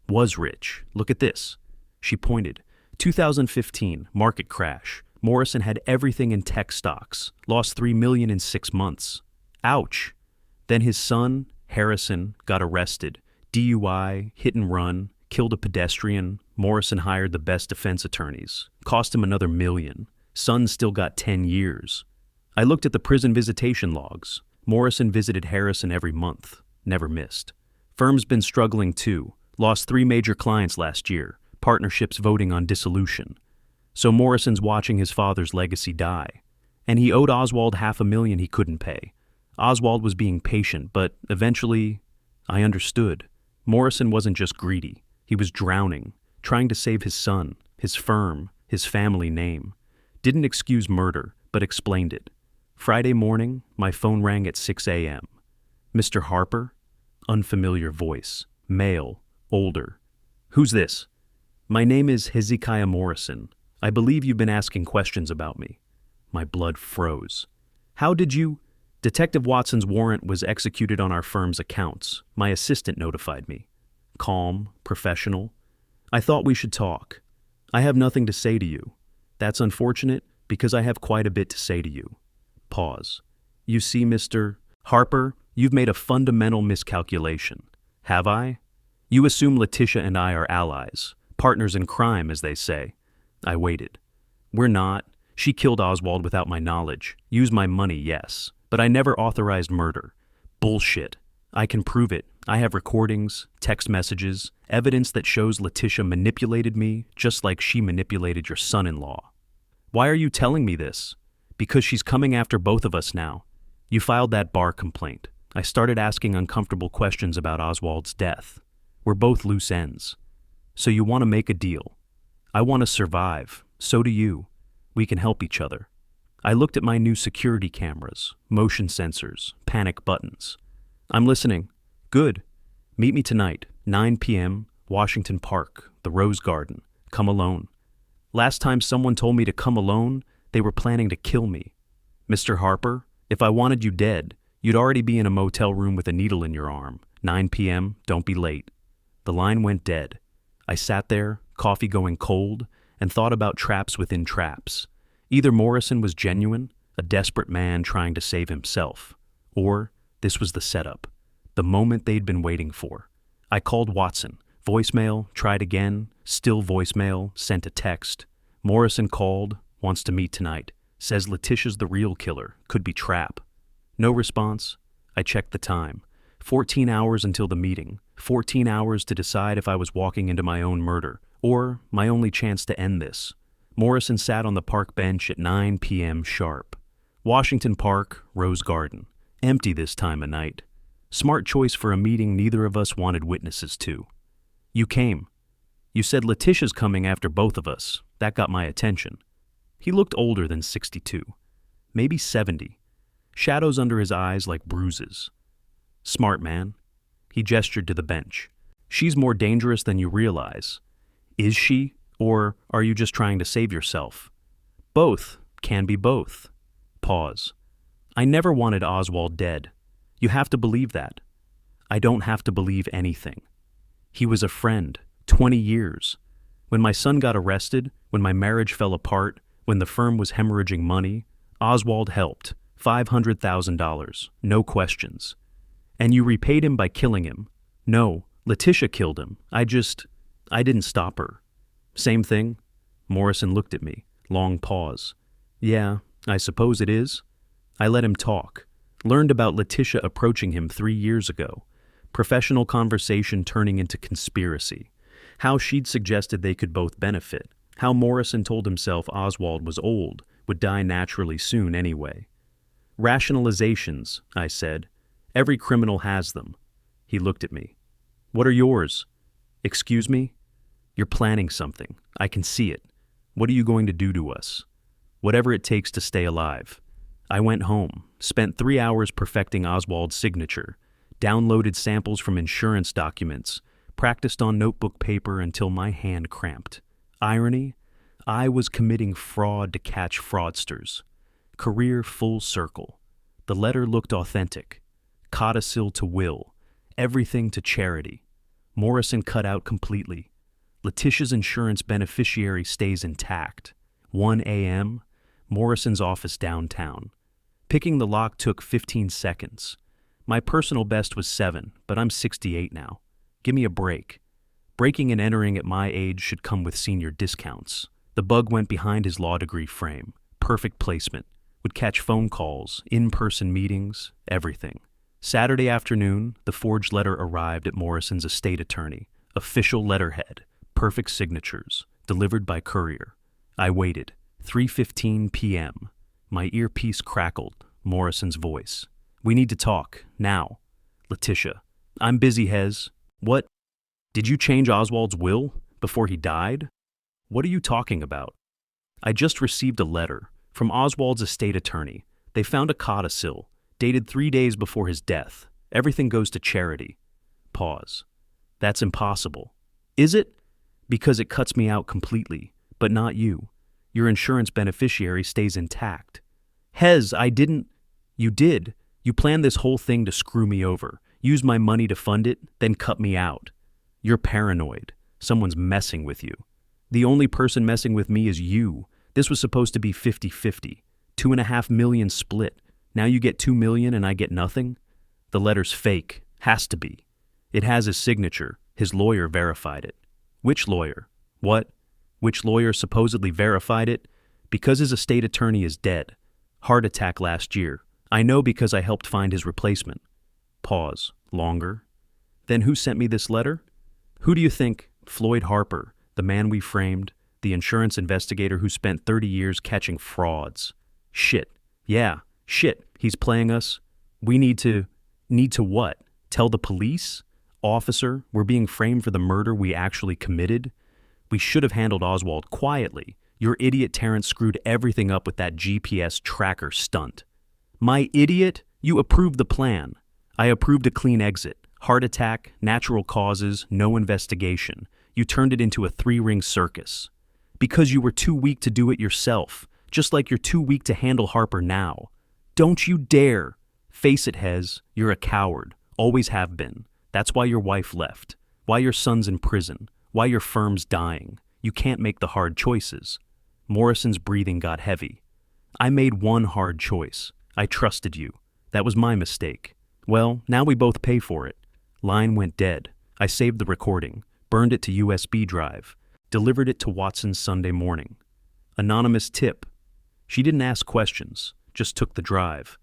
Was rich. Look at this. She pointed. 2015, market crash. Morrison had everything in tech stocks. Lost $3 million in 6 months. Ouch. Then his son, Harrison, got arrested. DUI, hit and run, killed a pedestrian. Morrison hired the best defense attorneys. Cost him another $1 million. Son still got 10 years. I looked at the prison visitation logs. Morrison visited Harrison every month. Never missed. Firm's been struggling too. Lost 3 major clients last year. Partnerships voting on dissolution. So Morrison's watching his father's legacy die. And he owed Oswald $500,000 he couldn't pay. Oswald was being patient, but eventually, I understood. Morrison wasn't just greedy. He was drowning, trying to save his son, his firm, his family name. Didn't excuse murder, but explained it. Friday morning, my phone rang at 6 a.m. Mr. Harper? Unfamiliar voice. Male. Older. Who's this? My name is Hezekiah Morrison. I believe you've been asking questions about me. My blood froze. How did you? Detective Watson's warrant was executed on our firm's accounts. My assistant notified me. Calm, professional. I thought we should talk. I have nothing to say to you. That's unfortunate because I have quite a bit to say to you. Pause. You see, Mr. Harper, you've made a fundamental miscalculation. Have I? You assume Letitia and I are allies, partners in crime, as they say. I waited. We're not. She killed Oswald without my knowledge. Used my money, yes. But I never authorized murder. Bullshit. I can prove it. I have recordings, text messages, evidence that shows Letitia manipulated me just like she manipulated your son-in-law. Why are you telling me this? Because she's coming after both of us now. You filed that bar complaint. I started asking uncomfortable questions about Oswald's death. We're both loose ends. So you want to make a deal. I want to survive. So do you. We can help each other. I looked at my new security cameras, motion sensors, panic buttons. I'm listening. Good. Meet me tonight, 9 p.m., Washington Park, the Rose Garden. Come alone. Last time someone told me to come alone, they were planning to kill me. Mr. Harper, if I wanted you dead, you'd already be in a motel room with a needle in your arm. 9 p.m., don't be late. The line went dead. I sat there, coffee going cold, and thought about traps within traps. Either Morrison was genuine, a desperate man trying to save himself, or this was the setup, the moment they'd been waiting for. I called Watson. Voicemail, tried again, still voicemail, sent a text. Morrison called, wants to meet tonight, says Letitia's the real killer, could be trap. No response. I checked the time. 14 hours until the meeting, 14 hours to decide if I was walking into my own murder, or my only chance to end this. Morrison sat on the park bench at 9 p.m. sharp. Washington Park, Rose Garden. Empty this time of night. Smart choice for a meeting neither of us wanted witnesses to. You came. You said Letitia's coming after both of us. That got my attention. He looked older than 62. Maybe 70. Shadows under his eyes like bruises. Smart man. He gestured to the bench. She's more dangerous than you realize. Is she? Or are you just trying to save yourself? Both can be both. Pause. I never wanted Oswald dead. You have to believe that. I don't have to believe anything. He was a friend, 20 years. When my son got arrested, when my marriage fell apart, when the firm was hemorrhaging money, Oswald helped. $500,000, no questions. And you repaid him by killing him. No, Letitia killed him. I didn't stop her. Same thing? Morrison looked at me. Long pause. Yeah, I suppose it is. I let him talk. Learned about Letitia approaching him 3 years ago. Professional conversation turning into conspiracy. How she'd suggested they could both benefit. How Morrison told himself Oswald was old, would die naturally soon anyway. Rationalizations, I said. Every criminal has them. He looked at me. What are yours? Excuse me? You're planning something. I can see it. What are you going to do to us? Whatever it takes to stay alive. I went home, spent 3 hours perfecting Oswald's signature, downloaded samples from insurance documents, practiced on notebook paper until my hand cramped. Irony? I was committing fraud to catch fraudsters. Career full circle. The letter looked authentic. Codicil to will. Everything to charity. Morrison cut out completely. Letitia's insurance beneficiary stays intact. 1 a.m., Morrison's office downtown. Picking the lock took 15 seconds. My personal best was 7, but I'm 68 now. Give me a break. Breaking and entering at my age should come with senior discounts. The bug went behind his law degree frame. Perfect placement. Would catch phone calls, in-person meetings, everything. Saturday afternoon, the forged letter arrived at Morrison's estate attorney. Official letterhead. Perfect signatures. Delivered by courier. I waited. 3:15 p.m. My earpiece crackled. Morrison's voice. We need to talk. Now. Letitia. I'm busy, Hez. What? Did you change Oswald's will? Before he died? What are you talking about? I just received a letter from Oswald's estate attorney. They found a codicil, dated 3 days before his death. Everything goes to charity. Pause. That's impossible. Is it? Because it cuts me out completely, but not you. Your insurance beneficiary stays intact. Hez, I didn't. You did. You planned this whole thing to screw me over, use my money to fund it, then cut me out. You're paranoid. Someone's messing with you. The only person messing with me is you. This was supposed to be 50-50. $2.5 million split. Now you get $2 million and I get nothing? The letter's fake. Has to be. It has his signature. His lawyer verified it. Which lawyer? What? Which lawyer supposedly verified it? Because his estate attorney is dead. Heart attack last year. I know because I helped find his replacement. Pause. Longer. Then who sent me this letter? Who do you think? Floyd Harper, the man we framed, the insurance investigator who spent 30 years catching frauds. Shit. Yeah, shit. He's playing us. We need to what? Tell the police? Officer, we're being framed for the murder we actually committed? We should have handled Oswald quietly. Your idiot Terrence screwed everything up with that GPS tracker stunt. My idiot? You approved the plan. I approved a clean exit. Heart attack, natural causes, no investigation. You turned it into a 3-ring circus. Because you were too weak to do it yourself, just like you're too weak to handle Harper now. Don't you dare. Face it, Hez, you're a coward. Always have been. That's why your wife left. Why your son's in prison. Why your firm's dying. You can't make the hard choices. Morrison's breathing got heavy. I made one hard choice. I trusted you. That was my mistake. Well, now we both pay for it. Line went dead. I saved the recording, burned it to USB drive, delivered it to Watson Sunday morning. Anonymous tip. She didn't ask questions, just took the drive.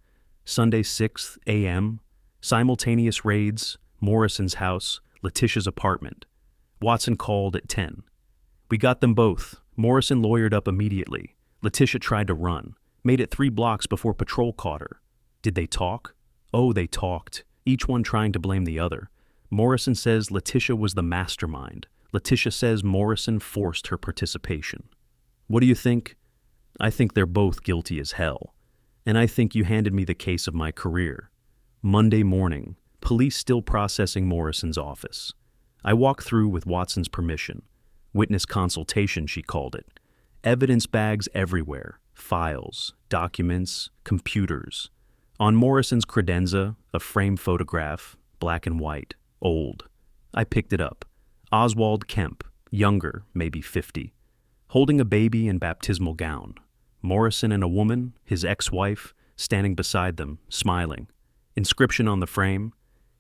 Sunday 6th a.m., simultaneous raids, Morrison's house, Letitia's apartment. Watson called at 10. We got them both. Morrison lawyered up immediately. Letitia tried to run, made it 3 blocks before patrol caught her. Did they talk? Oh, they talked, each one trying to blame the other. Morrison says Letitia was the mastermind. Letitia says Morrison forced her participation. What do you think? I think they're both guilty as hell. And I think you handed me the case of my career. Monday morning, police still processing Morrison's office. I walked through with Watson's permission. Witness consultation, she called it. Evidence bags everywhere, files, documents, computers. On Morrison's credenza, a framed photograph, black and white, old. I picked it up. Oswald Kemp, younger, maybe 50, holding a baby in baptismal gown. Morrison and a woman, his ex-wife, standing beside them, smiling. Inscription on the frame,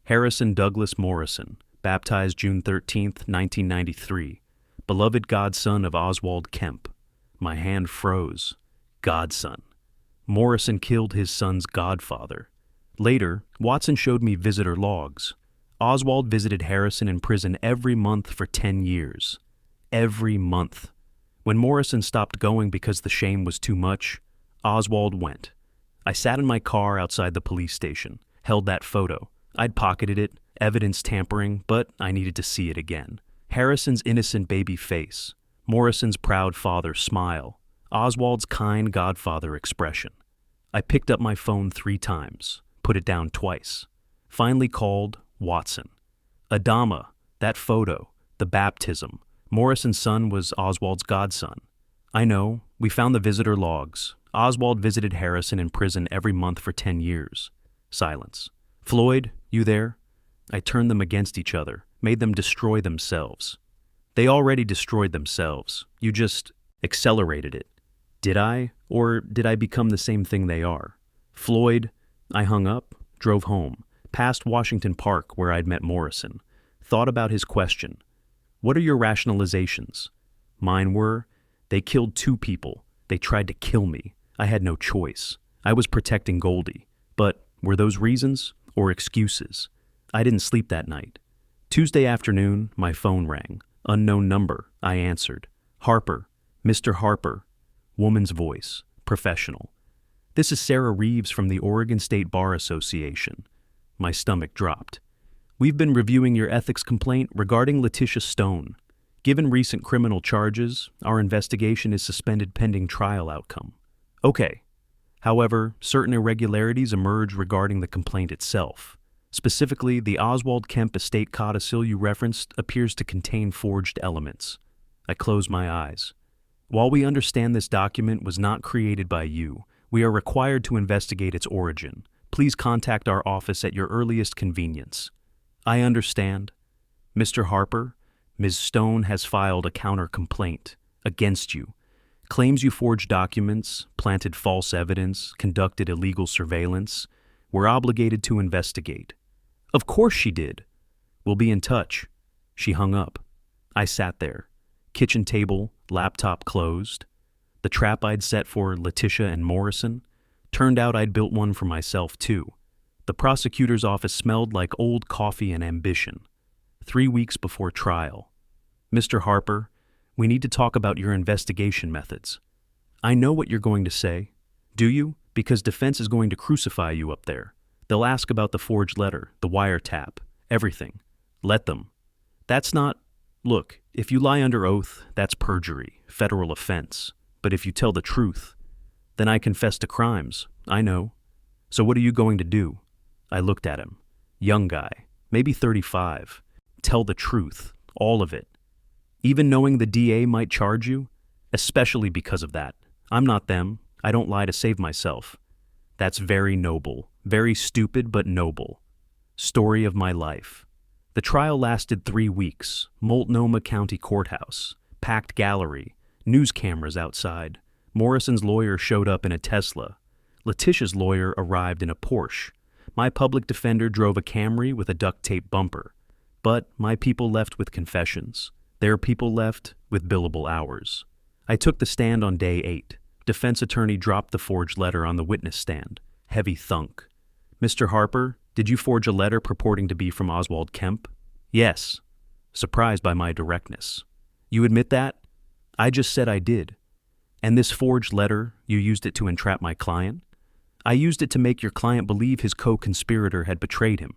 Harrison Douglas Morrison, baptized June 13, 1993. Beloved godson of Oswald Kemp. My hand froze. Godson. Morrison killed his son's godfather. Later, Watson showed me visitor logs. Oswald visited Harrison in prison every month for 10 years. Every month. When Morrison stopped going because the shame was too much, Oswald went. I sat in my car outside the police station, held that photo. I'd pocketed it, evidence tampering, but I needed to see it again. Harrison's innocent baby face, Morrison's proud father smile, Oswald's kind godfather expression. I picked up my phone 3 times, put it down twice. Finally called Watson. Adama, that photo, the baptism. Morrison's son was Oswald's godson. I know, we found the visitor logs. Oswald visited Harrison in prison every month for 10 years. Silence. Floyd, you there? I turned them against each other, made them destroy themselves. They already destroyed themselves. You just accelerated it. Did I? Or did I become the same thing they are? Floyd, I hung up, drove home, past Washington Park where I'd met Morrison, thought about his question. What are your rationalizations? Mine were, they killed 2 people. They tried to kill me. I had no choice. I was protecting Goldie. But were those reasons or excuses? I didn't sleep that night. Tuesday afternoon, my phone rang. Unknown number. I answered. Harper. Mr. Harper. Woman's voice. Professional. This is Sarah Reeves from the Oregon State Bar Association. My stomach dropped. We've been reviewing your ethics complaint regarding Letitia Stone. Given recent criminal charges, our investigation is suspended pending trial outcome. Okay. However, certain irregularities emerge regarding the complaint itself. Specifically, the Oswald Kemp estate codicil you referenced appears to contain forged elements. I closed my eyes. While we understand this document was not created by you, we are required to investigate its origin. Please contact our office at your earliest convenience. I understand. Mr. Harper, Ms. Stone has filed a counter-complaint against you. Claims you forged documents, planted false evidence, conducted illegal surveillance. We're obligated to investigate. Of course she did. We'll be in touch. She hung up. I sat there. Kitchen table, laptop closed. The trap I'd set for Letitia and Morrison. Turned out I'd built one for myself too. The prosecutor's office smelled like old coffee and ambition. 3 weeks before trial. Mr. Harper, we need to talk about your investigation methods. I know what you're going to say. Do you? Because defense is going to crucify you up there. They'll ask about the forged letter, the wiretap, everything. Let them. That's not... Look, if you lie under oath, that's perjury, federal offense. But if you tell the truth, then I confess to crimes. I know. So what are you going to do? I looked at him. Young guy, maybe 35. Tell the truth, all of it. Even knowing the DA might charge you? Especially because of that. I'm not them. I don't lie to save myself. That's very noble, very stupid but noble. Story of my life. The trial lasted 3 weeks. Multnomah County Courthouse. Packed gallery. News cameras outside. Morrison's lawyer showed up in a Tesla. Letitia's lawyer arrived in a Porsche. My public defender drove a Camry with a duct tape bumper. But my people left with confessions. Their people left with billable hours. I took the stand on day 8. Defense attorney dropped the forged letter on the witness stand. Heavy thunk. Mr. Harper, did you forge a letter purporting to be from Oswald Kemp? Yes. Surprised by my directness. You admit that? I just said I did. And this forged letter, you used it to entrap my client? I used it to make your client believe his co-conspirator had betrayed him,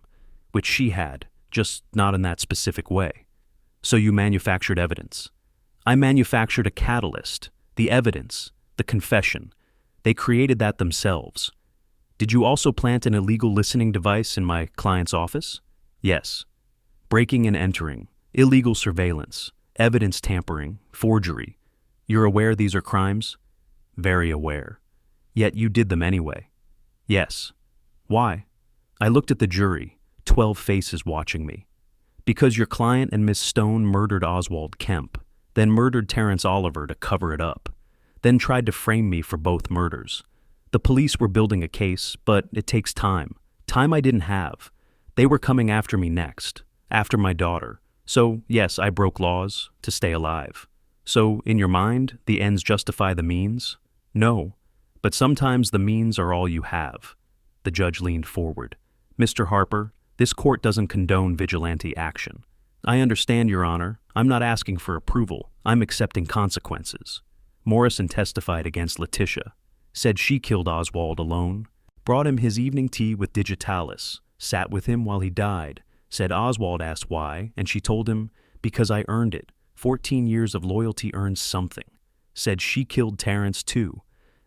which she had, just not in that specific way. So you manufactured evidence. I manufactured a catalyst, the evidence, the confession. They created that themselves. Did you also plant an illegal listening device in my client's office? Yes. Breaking and entering, illegal surveillance, evidence tampering, forgery. You're aware these are crimes? Very aware. Yet you did them anyway. Yes. Why? I looked at the jury, 12 faces watching me. Because your client and Miss Stone murdered Oswald Kemp, then murdered Terrence Oliver to cover it up, then tried to frame me for both murders. The police were building a case, but it takes time. Time I didn't have. They were coming after me next, after my daughter. So, yes, I broke laws to stay alive. So, in your mind, the ends justify the means? No. But sometimes the means are all you have. The judge leaned forward. Mr. Harper, this court doesn't condone vigilante action. I understand, Your Honor. I'm not asking for approval. I'm accepting consequences. Morrison testified against Letitia. Said she killed Oswald alone. Brought him his evening tea with digitalis. Sat with him while he died. Said Oswald asked why, and she told him, because I earned it. 14 years of loyalty earns something. Said she killed Terrence too.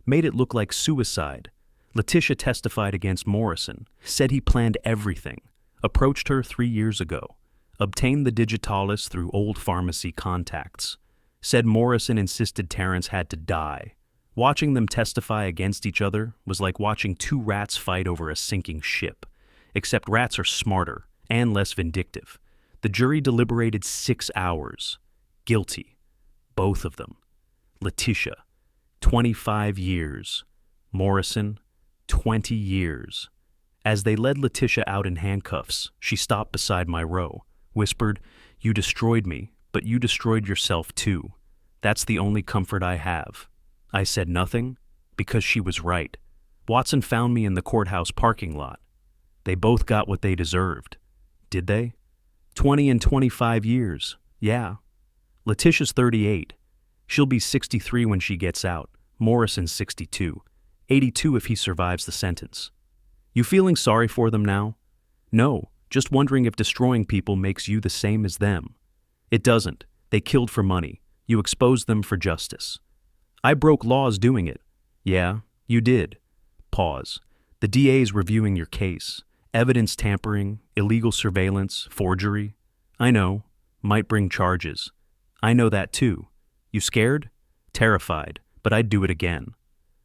Made it look like suicide. Letitia testified against Morrison. Said he planned everything. Approached her 3 years ago. Obtained the digitalis through old pharmacy contacts. Said Morrison insisted Terrence had to die. Watching them testify against each other was like watching two rats fight over a sinking ship. Except rats are smarter and less vindictive. The jury deliberated 6 hours. Guilty. Both of them. Letitia, 25 years. Morrison, 20 years. As they led Letitia out in handcuffs, she stopped beside my row, whispered, "You destroyed me, but you destroyed yourself too. That's the only comfort I have." I said nothing, because she was right. Watson found me in the courthouse parking lot. They both got what they deserved. Did they? 20 and 25 years, yeah. Letitia's 38. She'll be 63 when she gets out. Morrison's 62. 82 if he survives the sentence. You feeling sorry for them now? No, just wondering if destroying people makes you the same as them. It doesn't. They killed for money. You exposed them for justice. I broke laws doing it. Yeah, you did. Pause. The DA's reviewing your case. Evidence tampering, illegal surveillance, forgery. I know. Might bring charges. I know that too. You scared? Terrified, but I'd do it again.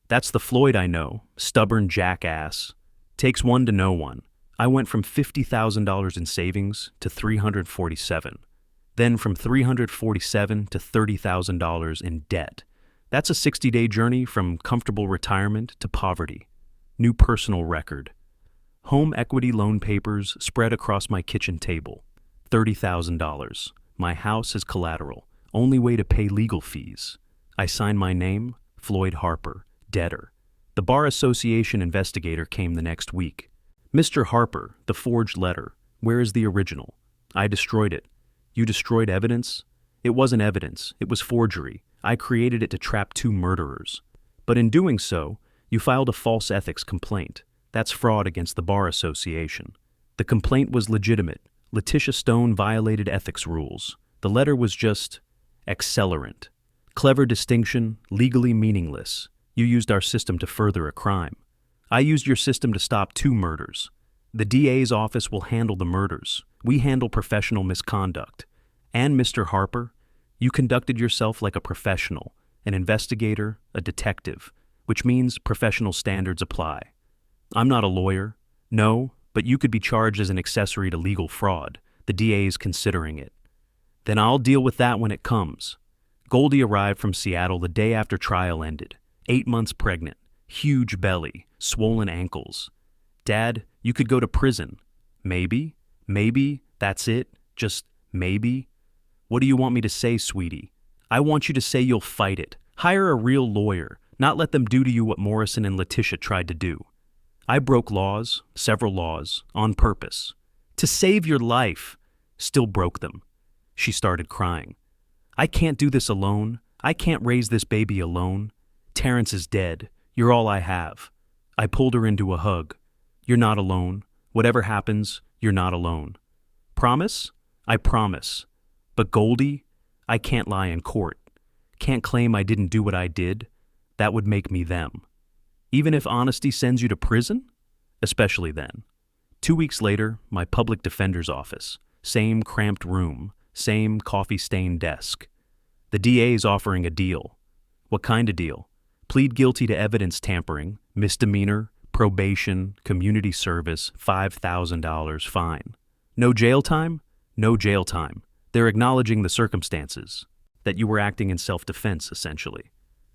That's the Floyd I know, stubborn jackass. Takes one to know one. I went from $50,000 in savings to $347. Then from $347 to $30,000 in debt. That's a 60-day journey from comfortable retirement to poverty. New personal record. Home equity loan papers spread across my kitchen table. $30,000. My house is collateral. Only way to pay legal fees. I signed my name, Floyd Harper, debtor. The Bar Association investigator came the next week. Mr. Harper, the forged letter. Where is the original? I destroyed it. You destroyed evidence? It wasn't evidence. It was forgery. I created it to trap 2 murderers. But in doing so, you filed a false ethics complaint. That's fraud against the Bar Association. The complaint was legitimate. Letitia Stone violated ethics rules. The letter was just accelerant. Clever distinction, legally meaningless. You used our system to further a crime. I used your system to stop 2 murders. The DA's office will handle the murders. We handle professional misconduct. And Mr. Harper, you conducted yourself like a professional, an investigator, a detective, which means professional standards apply. I'm not a lawyer. No, but you could be charged as an accessory to legal fraud. The DA's considering it. Then I'll deal with that when it comes. Goldie arrived from Seattle the day after trial ended. 8 months pregnant, huge belly, swollen ankles. Dad, you could go to prison. Maybe, that's it, just maybe. What do you want me to say, sweetie? I want you to say you'll fight it. Hire a real lawyer, not let them do to you what Morrison and Letitia tried to do. I broke laws, several laws, on purpose. To save your life. Still broke them. She started crying. I can't do this alone. I can't raise this baby alone. Terrence is dead. You're all I have. I pulled her into a hug. You're not alone. Whatever happens, you're not alone. Promise? I promise. But Goldie, I can't lie in court. Can't claim I didn't do what I did. That would make me them. Even if honesty sends you to prison? Especially then. 2 weeks later, my public defender's office. Same cramped room. Same coffee-stained desk. The DA's offering a deal. What kind of deal? Plead guilty to evidence tampering, misdemeanor, probation, community service, $5,000 fine. No jail time? No jail time. They're acknowledging the circumstances, that you were acting in self-defense, essentially.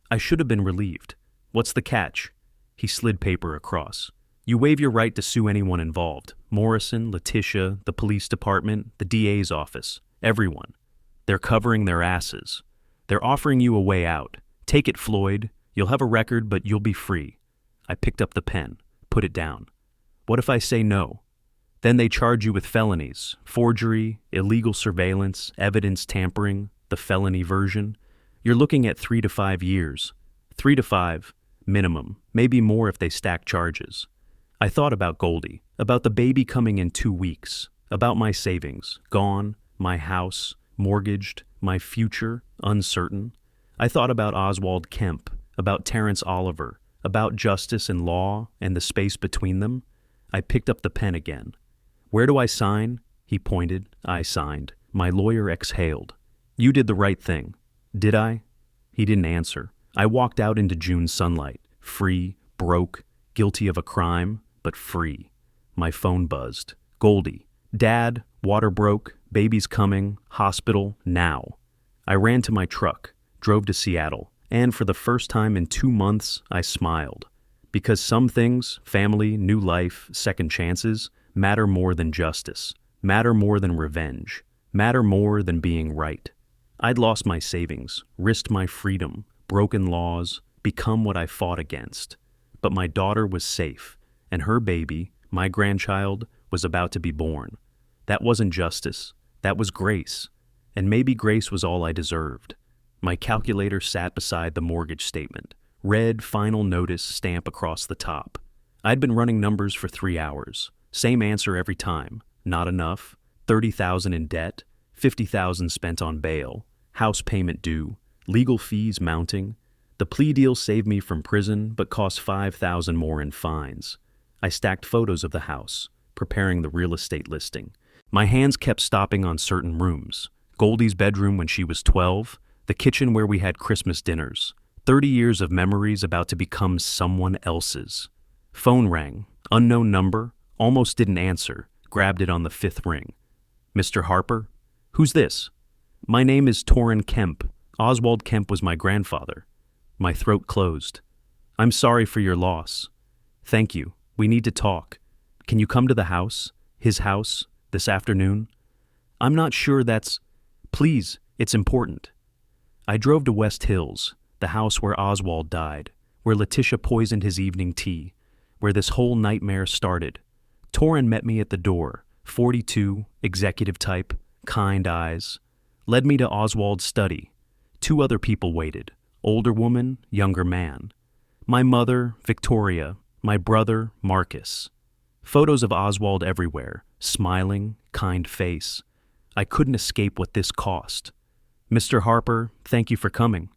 I should have been relieved. What's the catch? He slid paper across. You waive your right to sue anyone involved. Morrison, Letitia, the police department, the DA's office, everyone. They're covering their asses. They're offering you a way out. Take it, Floyd. You'll have a record, but you'll be free. I picked up the pen, put it down. What if I say no? Then they charge you with felonies, forgery, illegal surveillance, evidence tampering, the felony version. You're looking at 3 to 5 years. 3 to 5, minimum, maybe more if they stack charges. I thought about Goldie, about the baby coming in 2 weeks, about my savings, gone, my house, mortgaged, my future, uncertain. I thought about Oswald Kemp, about Terrence Oliver, about justice and law and the space between them. I picked up the pen again. Where do I sign? He pointed. I signed. My lawyer exhaled. You did the right thing. Did I? He didn't answer. I walked out into June sunlight, free, broke, guilty of a crime, but free. My phone buzzed. Goldie. Dad, water broke, baby's coming, hospital, now. I ran to my truck, drove to Seattle, and for the first time in 2 months, I smiled. Because some things, family, new life, second chances, matter more than justice, matter more than revenge, matter more than being right. I'd lost my savings, risked my freedom, broken laws, become what I fought against. But my daughter was safe, and her baby, my grandchild, was about to be born. That wasn't justice, that was grace. And maybe grace was all I deserved. My calculator sat beside the mortgage statement, red final notice stamp across the top. I'd been running numbers for 3 hours. Same answer every time. Not enough. $30,000 in debt. $50,000 spent on bail. House payment due. Legal fees mounting. The plea deal saved me from prison, but cost $5,000 more in fines. I stacked photos of the house, preparing the real estate listing. My hands kept stopping on certain rooms. Goldie's bedroom when she was 12, the kitchen where we had Christmas dinners. 30 years of memories about to become someone else's. Phone rang. Unknown number. Almost didn't answer. Grabbed it on the 5th ring. Mr. Harper? Who's this? My name is Torrin Kemp. Oswald Kemp was my grandfather. My throat closed. I'm sorry for your loss. Thank you. We need to talk. Can you come to the house? His house? This afternoon? I'm not sure that's... Please, it's important. I drove to West Hills, the house where Oswald died, where Letitia poisoned his evening tea, where this whole nightmare started. Torrin met me at the door, 42, executive type, kind eyes. Led me to Oswald's study. 2 other people waited, older woman, younger man. My mother, Victoria, my brother, Marcus. Photos of Oswald everywhere, smiling, kind face. I couldn't escape what this cost. Mr. Harper, thank you for coming.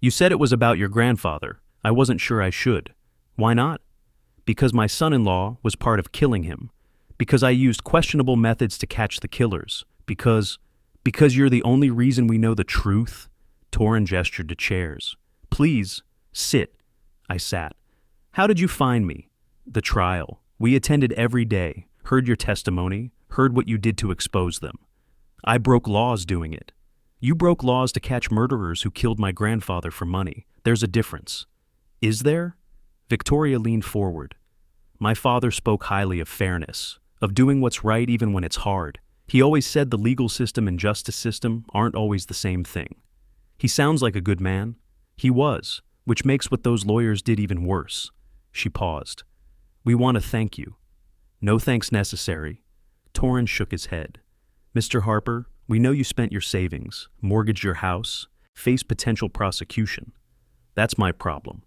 You said it was about your grandfather. I wasn't sure I should. Why not? Because my son-in-law was part of killing him. Because I used questionable methods to catch the killers. Because you're the only reason we know the truth. Torrin gestured to chairs. Please, sit. I sat. How did you find me? The trial. We attended every day, heard your testimony, heard what you did to expose them. I broke laws doing it. You broke laws to catch murderers who killed my grandfather for money. There's a difference. Is there? Victoria leaned forward. My father spoke highly of fairness, of doing what's right even when it's hard. He always said the legal system and justice system aren't always the same thing. He sounds like a good man. He was, which makes what those lawyers did even worse. She paused. We want to thank you. No thanks necessary. Torrin shook his head. Mr. Harper, we know you spent your savings, mortgaged your house, faced potential prosecution. That's my problem.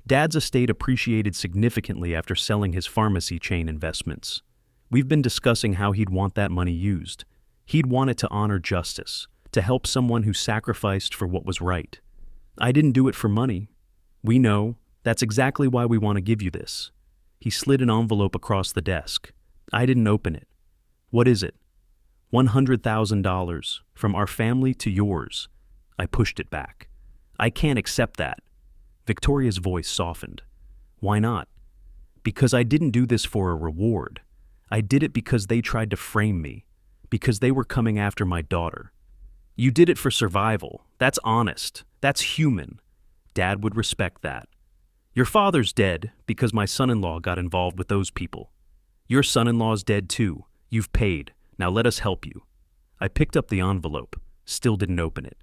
Dad's estate appreciated significantly after selling his pharmacy chain investments. We've been discussing how he'd want that money used. He'd want it to honor justice, to help someone who sacrificed for what was right. I didn't do it for money. We know. That's exactly why we want to give you this. He slid an envelope across the desk. I didn't open it. What is it? $100,000, from our family to yours. I pushed it back. I can't accept that. Victoria's voice softened. Why not? Because I didn't do this for a reward. I did it because they tried to frame me, because they were coming after my daughter. You did it for survival. That's honest. That's human. Dad would respect that. Your father's dead because my son-in-law got involved with those people. Your son-in-law's dead too. You've paid. Now let us help you. I picked up the envelope, still didn't open it.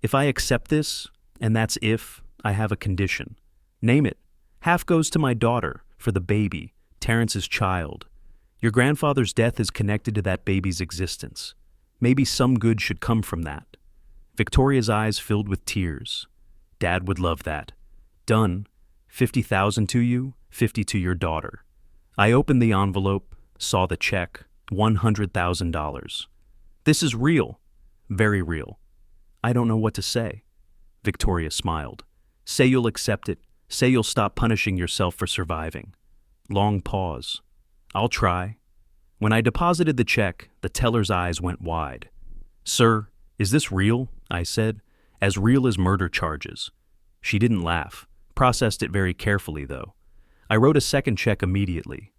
If I accept this, and that's if, I have a condition. Name it. Half goes to my daughter, for the baby, Terrence's child. Your grandfather's death is connected to that baby's existence. Maybe some good should come from that. Victoria's eyes filled with tears. Dad would love that. Done. 50,000 to you, 50 to your daughter. I opened the envelope, saw the check, $100,000. This is real. Very real. I don't know what to say. Victoria smiled. Say you'll accept it. Say you'll stop punishing yourself for surviving. Long pause. I'll try. When I deposited the check, the teller's eyes went wide. Sir, is this real? I said. As real as murder charges. She didn't laugh. Processed it very carefully, though. I wrote a second check immediately.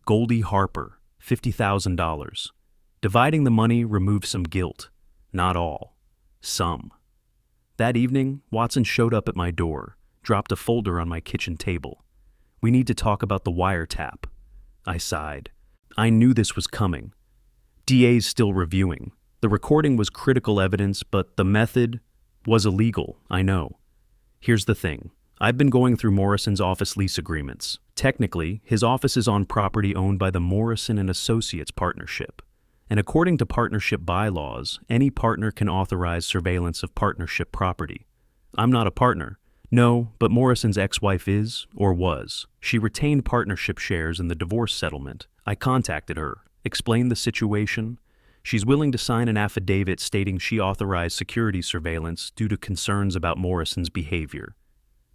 Goldie Harper, $50,000. Dividing the money removed some guilt. Not all. Some. That evening, Watson showed up at my door, dropped a folder on my kitchen table. We need to talk about the wiretap. I sighed. I knew this was coming. DA's still reviewing. The recording was critical evidence, but the method was illegal, I know. Here's the thing. I've been going through Morrison's office lease agreements. Technically, his office is on property owned by the Morrison and Associates partnership. And according to partnership bylaws, any partner can authorize surveillance of partnership property. I'm not a partner. No, but Morrison's ex-wife is, or was. She retained partnership shares in the divorce settlement. I contacted her, explained the situation. She's willing to sign an affidavit stating she authorized security surveillance due to concerns about Morrison's behavior.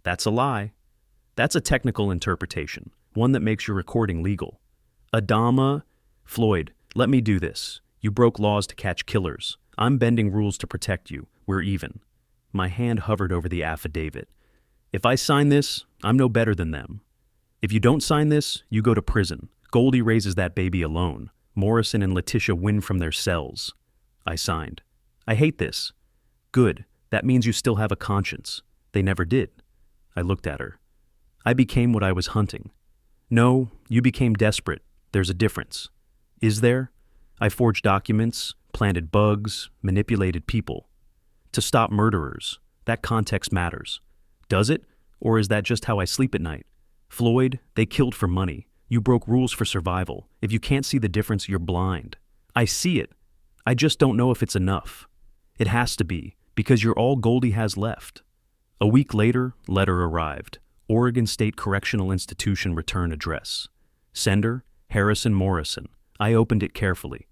That's a lie. That's a technical interpretation, one that makes your recording legal. Adama, Floyd, let me do this. You broke laws to catch killers. I'm bending rules to protect you. We're even. My hand hovered over the affidavit. If I sign this, I'm no better than them. If you don't sign this, you go to prison. Goldie raises that baby alone. Morrison and Letitia win from their cells. I signed. I hate this. Good. That means you still have a conscience. They never did. I looked at her. I became what I was hunting. No, you became desperate. There's a difference. Is there? I forged documents, planted bugs, manipulated people. To stop murderers. That context matters. Does it? Or is that just how I sleep at night? Floyd, they killed for money. You broke rules for survival. If you can't see the difference, you're blind. I see it. I just don't know if it's enough. It has to be, because you're all Goldie has left. A week later, letter arrived. Oregon State Correctional Institution return address. Sender, Harrison Morrison. I opened it carefully.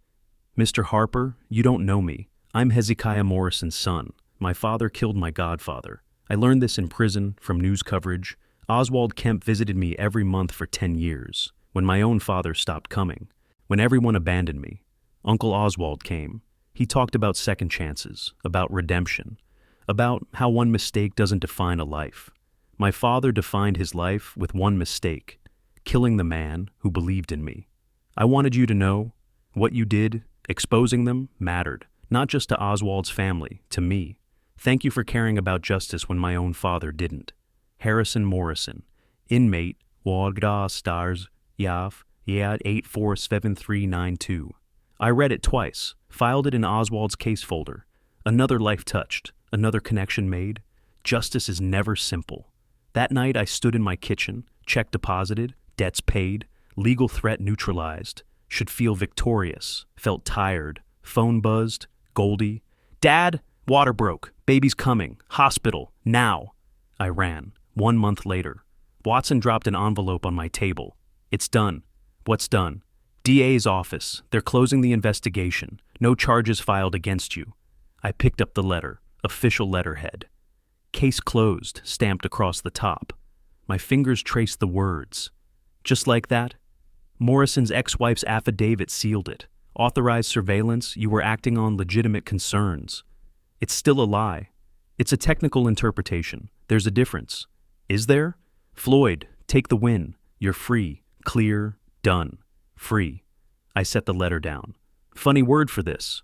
Mr. Harper, you don't know me. I'm Hezekiah Morrison's son. My father killed my godfather. I learned this in prison, from news coverage. Oswald Kemp visited me every month for 10 years, when my own father stopped coming, when everyone abandoned me. Uncle Oswald came. He talked about second chances, about redemption, about how one mistake doesn't define a life. My father defined his life with one mistake, killing the man who believed in me. I wanted you to know what you did, exposing them, mattered, not just to Oswald's family, to me. Thank you for caring about justice when my own father didn't. Harrison Morrison, inmate, Wagda Stars, Yav, Yad 847392. I read it twice, filed it in Oswald's case folder. Another life touched, another connection made. Justice is never simple. That night I stood in my kitchen, check deposited, debts paid, legal threat neutralized, should feel victorious, felt tired, phone buzzed, Goldie. Dad, water broke, baby's coming, hospital, now. I ran. 1 month later, Watson dropped an envelope on my table. It's done. What's done? DA's office. They're closing the investigation. No charges filed against you. I picked up the letter, official letterhead. Case closed, stamped across the top. My fingers traced the words. Just like that, Morrison's ex-wife's affidavit sealed it. Authorized surveillance, you were acting on legitimate concerns. It's still a lie. It's a technical interpretation. There's a difference. Is there? Floyd, take the win. You're free. Clear. Done. Free. I set the letter down. Funny word for this.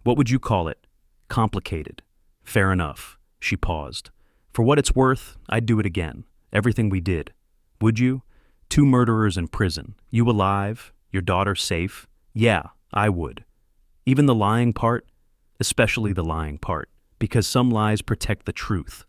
What would you call it? Complicated. Fair enough. She paused. For what it's worth, I'd do it again. Everything we did. Would you? 2 murderers in prison. You alive? Your daughter safe? Yeah, I would. Even the lying part? Especially the lying part. Because some lies protect the truth.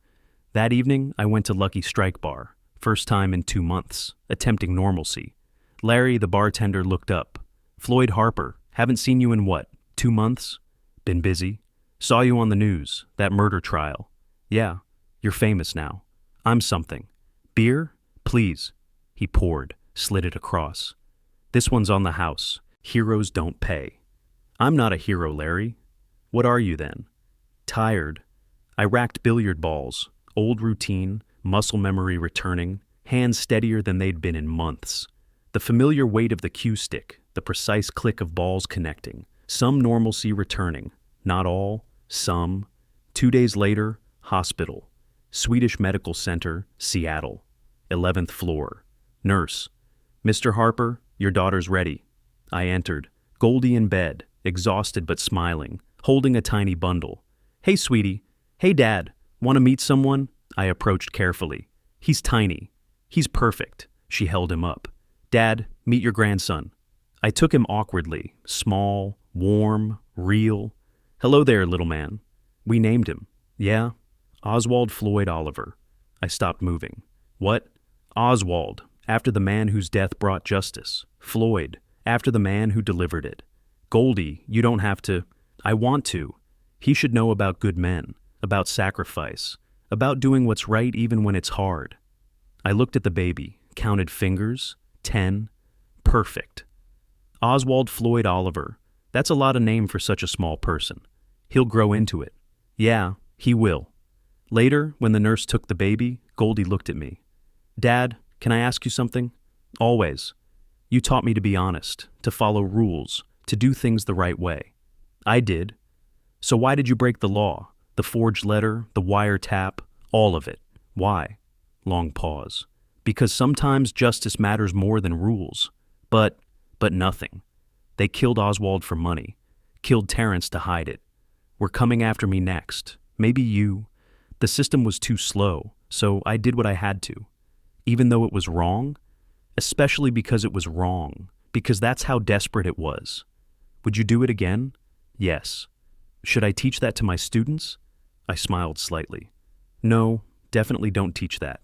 That evening, I went to Lucky Strike Bar. First time in 2 months. Attempting normalcy. Larry, the bartender, looked up. Floyd Harper. Haven't seen you in what? 2 months? Been busy. Saw you on the news. That murder trial. Yeah, you're famous now. I'm something. Beer? Please. He poured, slid it across. This one's on the house. Heroes don't pay. I'm not a hero, Larry. What are you then? Tired. I racked billiard balls. Old routine, muscle memory returning, hands steadier than they'd been in months. The familiar weight of the cue stick, the precise click of balls connecting, some normalcy returning. Not all, some. 2 days later, hospital. Swedish Medical Center, Seattle. 11th floor. Nurse. Mr. Harper, your daughter's ready. I entered. Goldie in bed, exhausted but smiling, holding a tiny bundle. Hey, sweetie. Hey, Dad. Want to meet someone? I approached carefully. He's tiny. He's perfect. She held him up. Dad, meet your grandson. I took him awkwardly, small, warm, real. Hello there, little man. We named him. Yeah? Oswald Floyd Oliver. I stopped moving. What? Oswald, after the man whose death brought justice. Floyd, after the man who delivered it. Goldie, you don't have to. I want to. He should know about good men, about sacrifice, about doing what's right even when it's hard. I looked at the baby, counted fingers, 10. Perfect. Oswald Floyd Oliver. That's a lot of name for such a small person. He'll grow into it. Yeah, he will. Later, when the nurse took the baby, Goldie looked at me. Dad, can I ask you something? Always. You taught me to be honest, to follow rules, to do things the right way. I did. So why did you break the law? The forged letter, the wiretap, all of it. Why? Long pause. Because sometimes justice matters more than rules. But nothing. They killed Oswald for money. Killed Terrence to hide it. Were coming after me next. Maybe you. The system was too slow, so I did what I had to. Even though it was wrong, especially because it was wrong, because that's how desperate it was. Would you do it again? Yes. Should I teach that to my students? I smiled slightly. No, definitely don't teach that.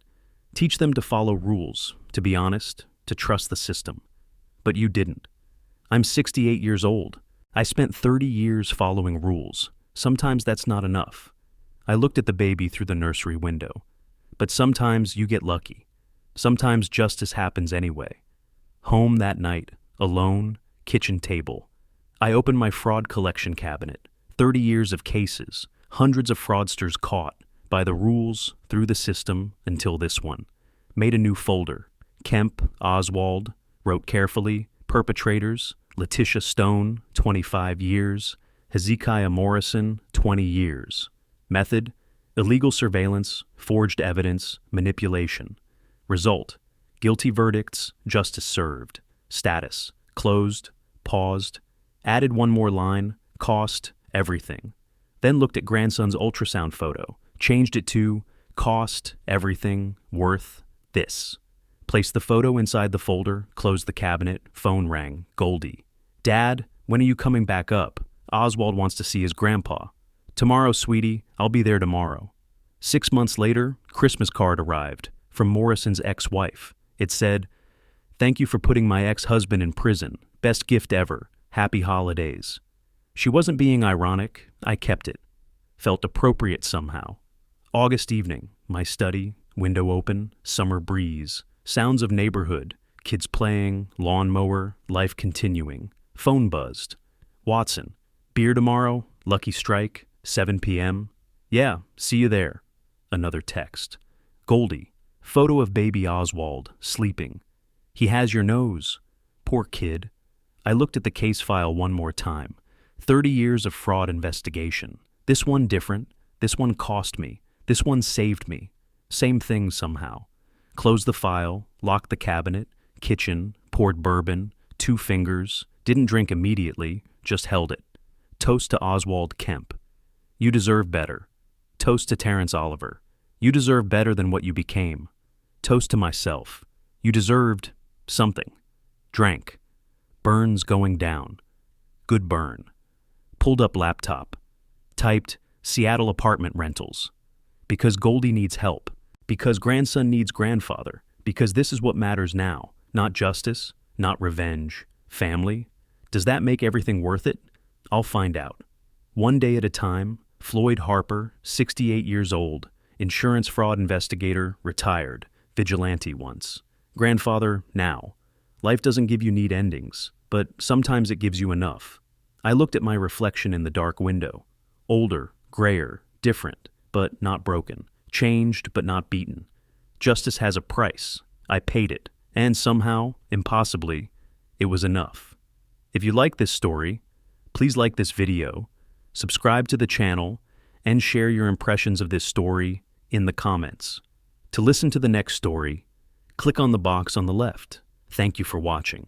Teach them to follow rules, to be honest, to trust the system. But you didn't. I'm 68 years old. I spent 30 years following rules. Sometimes that's not enough. I looked at the baby through the nursery window. But sometimes you get lucky. Sometimes justice happens anyway. Home that night, alone, kitchen table. I opened my fraud collection cabinet. 30 years of cases, hundreds of fraudsters caught, by the rules, through the system, until this one. Made a new folder. Kemp, Oswald, wrote carefully, perpetrators, Letitia Stone, 25 years, Hezekiah Morrison, 20 years. Method, illegal surveillance, forged evidence, manipulation. Result, guilty verdicts, justice served. Status, closed, paused, added one more line, cost, everything. Then looked at grandson's ultrasound photo, changed it to cost, everything, worth, this. Placed the photo inside the folder, closed the cabinet, phone rang, Goldie. Dad, when are you coming back up? Oswald wants to see his grandpa. Tomorrow, sweetie, I'll be there tomorrow. 6 months later, Christmas card arrived from Morrison's ex-wife. It said, "Thank you for putting my ex-husband in prison. Best gift ever. Happy holidays." She wasn't being ironic. I kept it. Felt appropriate somehow. August evening, my study, window open, summer breeze, sounds of neighborhood, kids playing, lawnmower, life continuing. Phone buzzed. Watson, beer tomorrow, Lucky Strike, 7 p.m. Yeah, see you there. Another text. Goldie, photo of baby Oswald, sleeping. He has your nose. Poor kid. I looked at the case file one more time. 30 years of fraud investigation. This one different. This one cost me. This one saved me. Same thing somehow. Closed the file, locked the cabinet, kitchen, poured bourbon, 2 fingers, didn't drink immediately, just held it. Toast to Oswald Kemp. You deserve better. Toast to Terrence Oliver. You deserve better than what you became. Toast to myself. You deserved something. Drank. Burns going down. Good burn. Pulled up laptop. Typed Seattle apartment rentals. Because Goldie needs help. Because grandson needs grandfather. Because this is what matters now. Not justice, not revenge. Family. Does that make everything worth it? I'll find out. One day at a time, Floyd Harper, 68 years old, insurance fraud investigator, retired, vigilante once. Grandfather, now. Life doesn't give you neat endings, but sometimes it gives you enough. I looked at my reflection in the dark window. Older, grayer, different, but not broken. Changed, but not beaten. Justice has a price. I paid it. And somehow, impossibly, it was enough. If you like this story, please like this video, subscribe to the channel, and share your impressions of this story in the comments. To listen to the next story, click on the box on the left. Thank you for watching.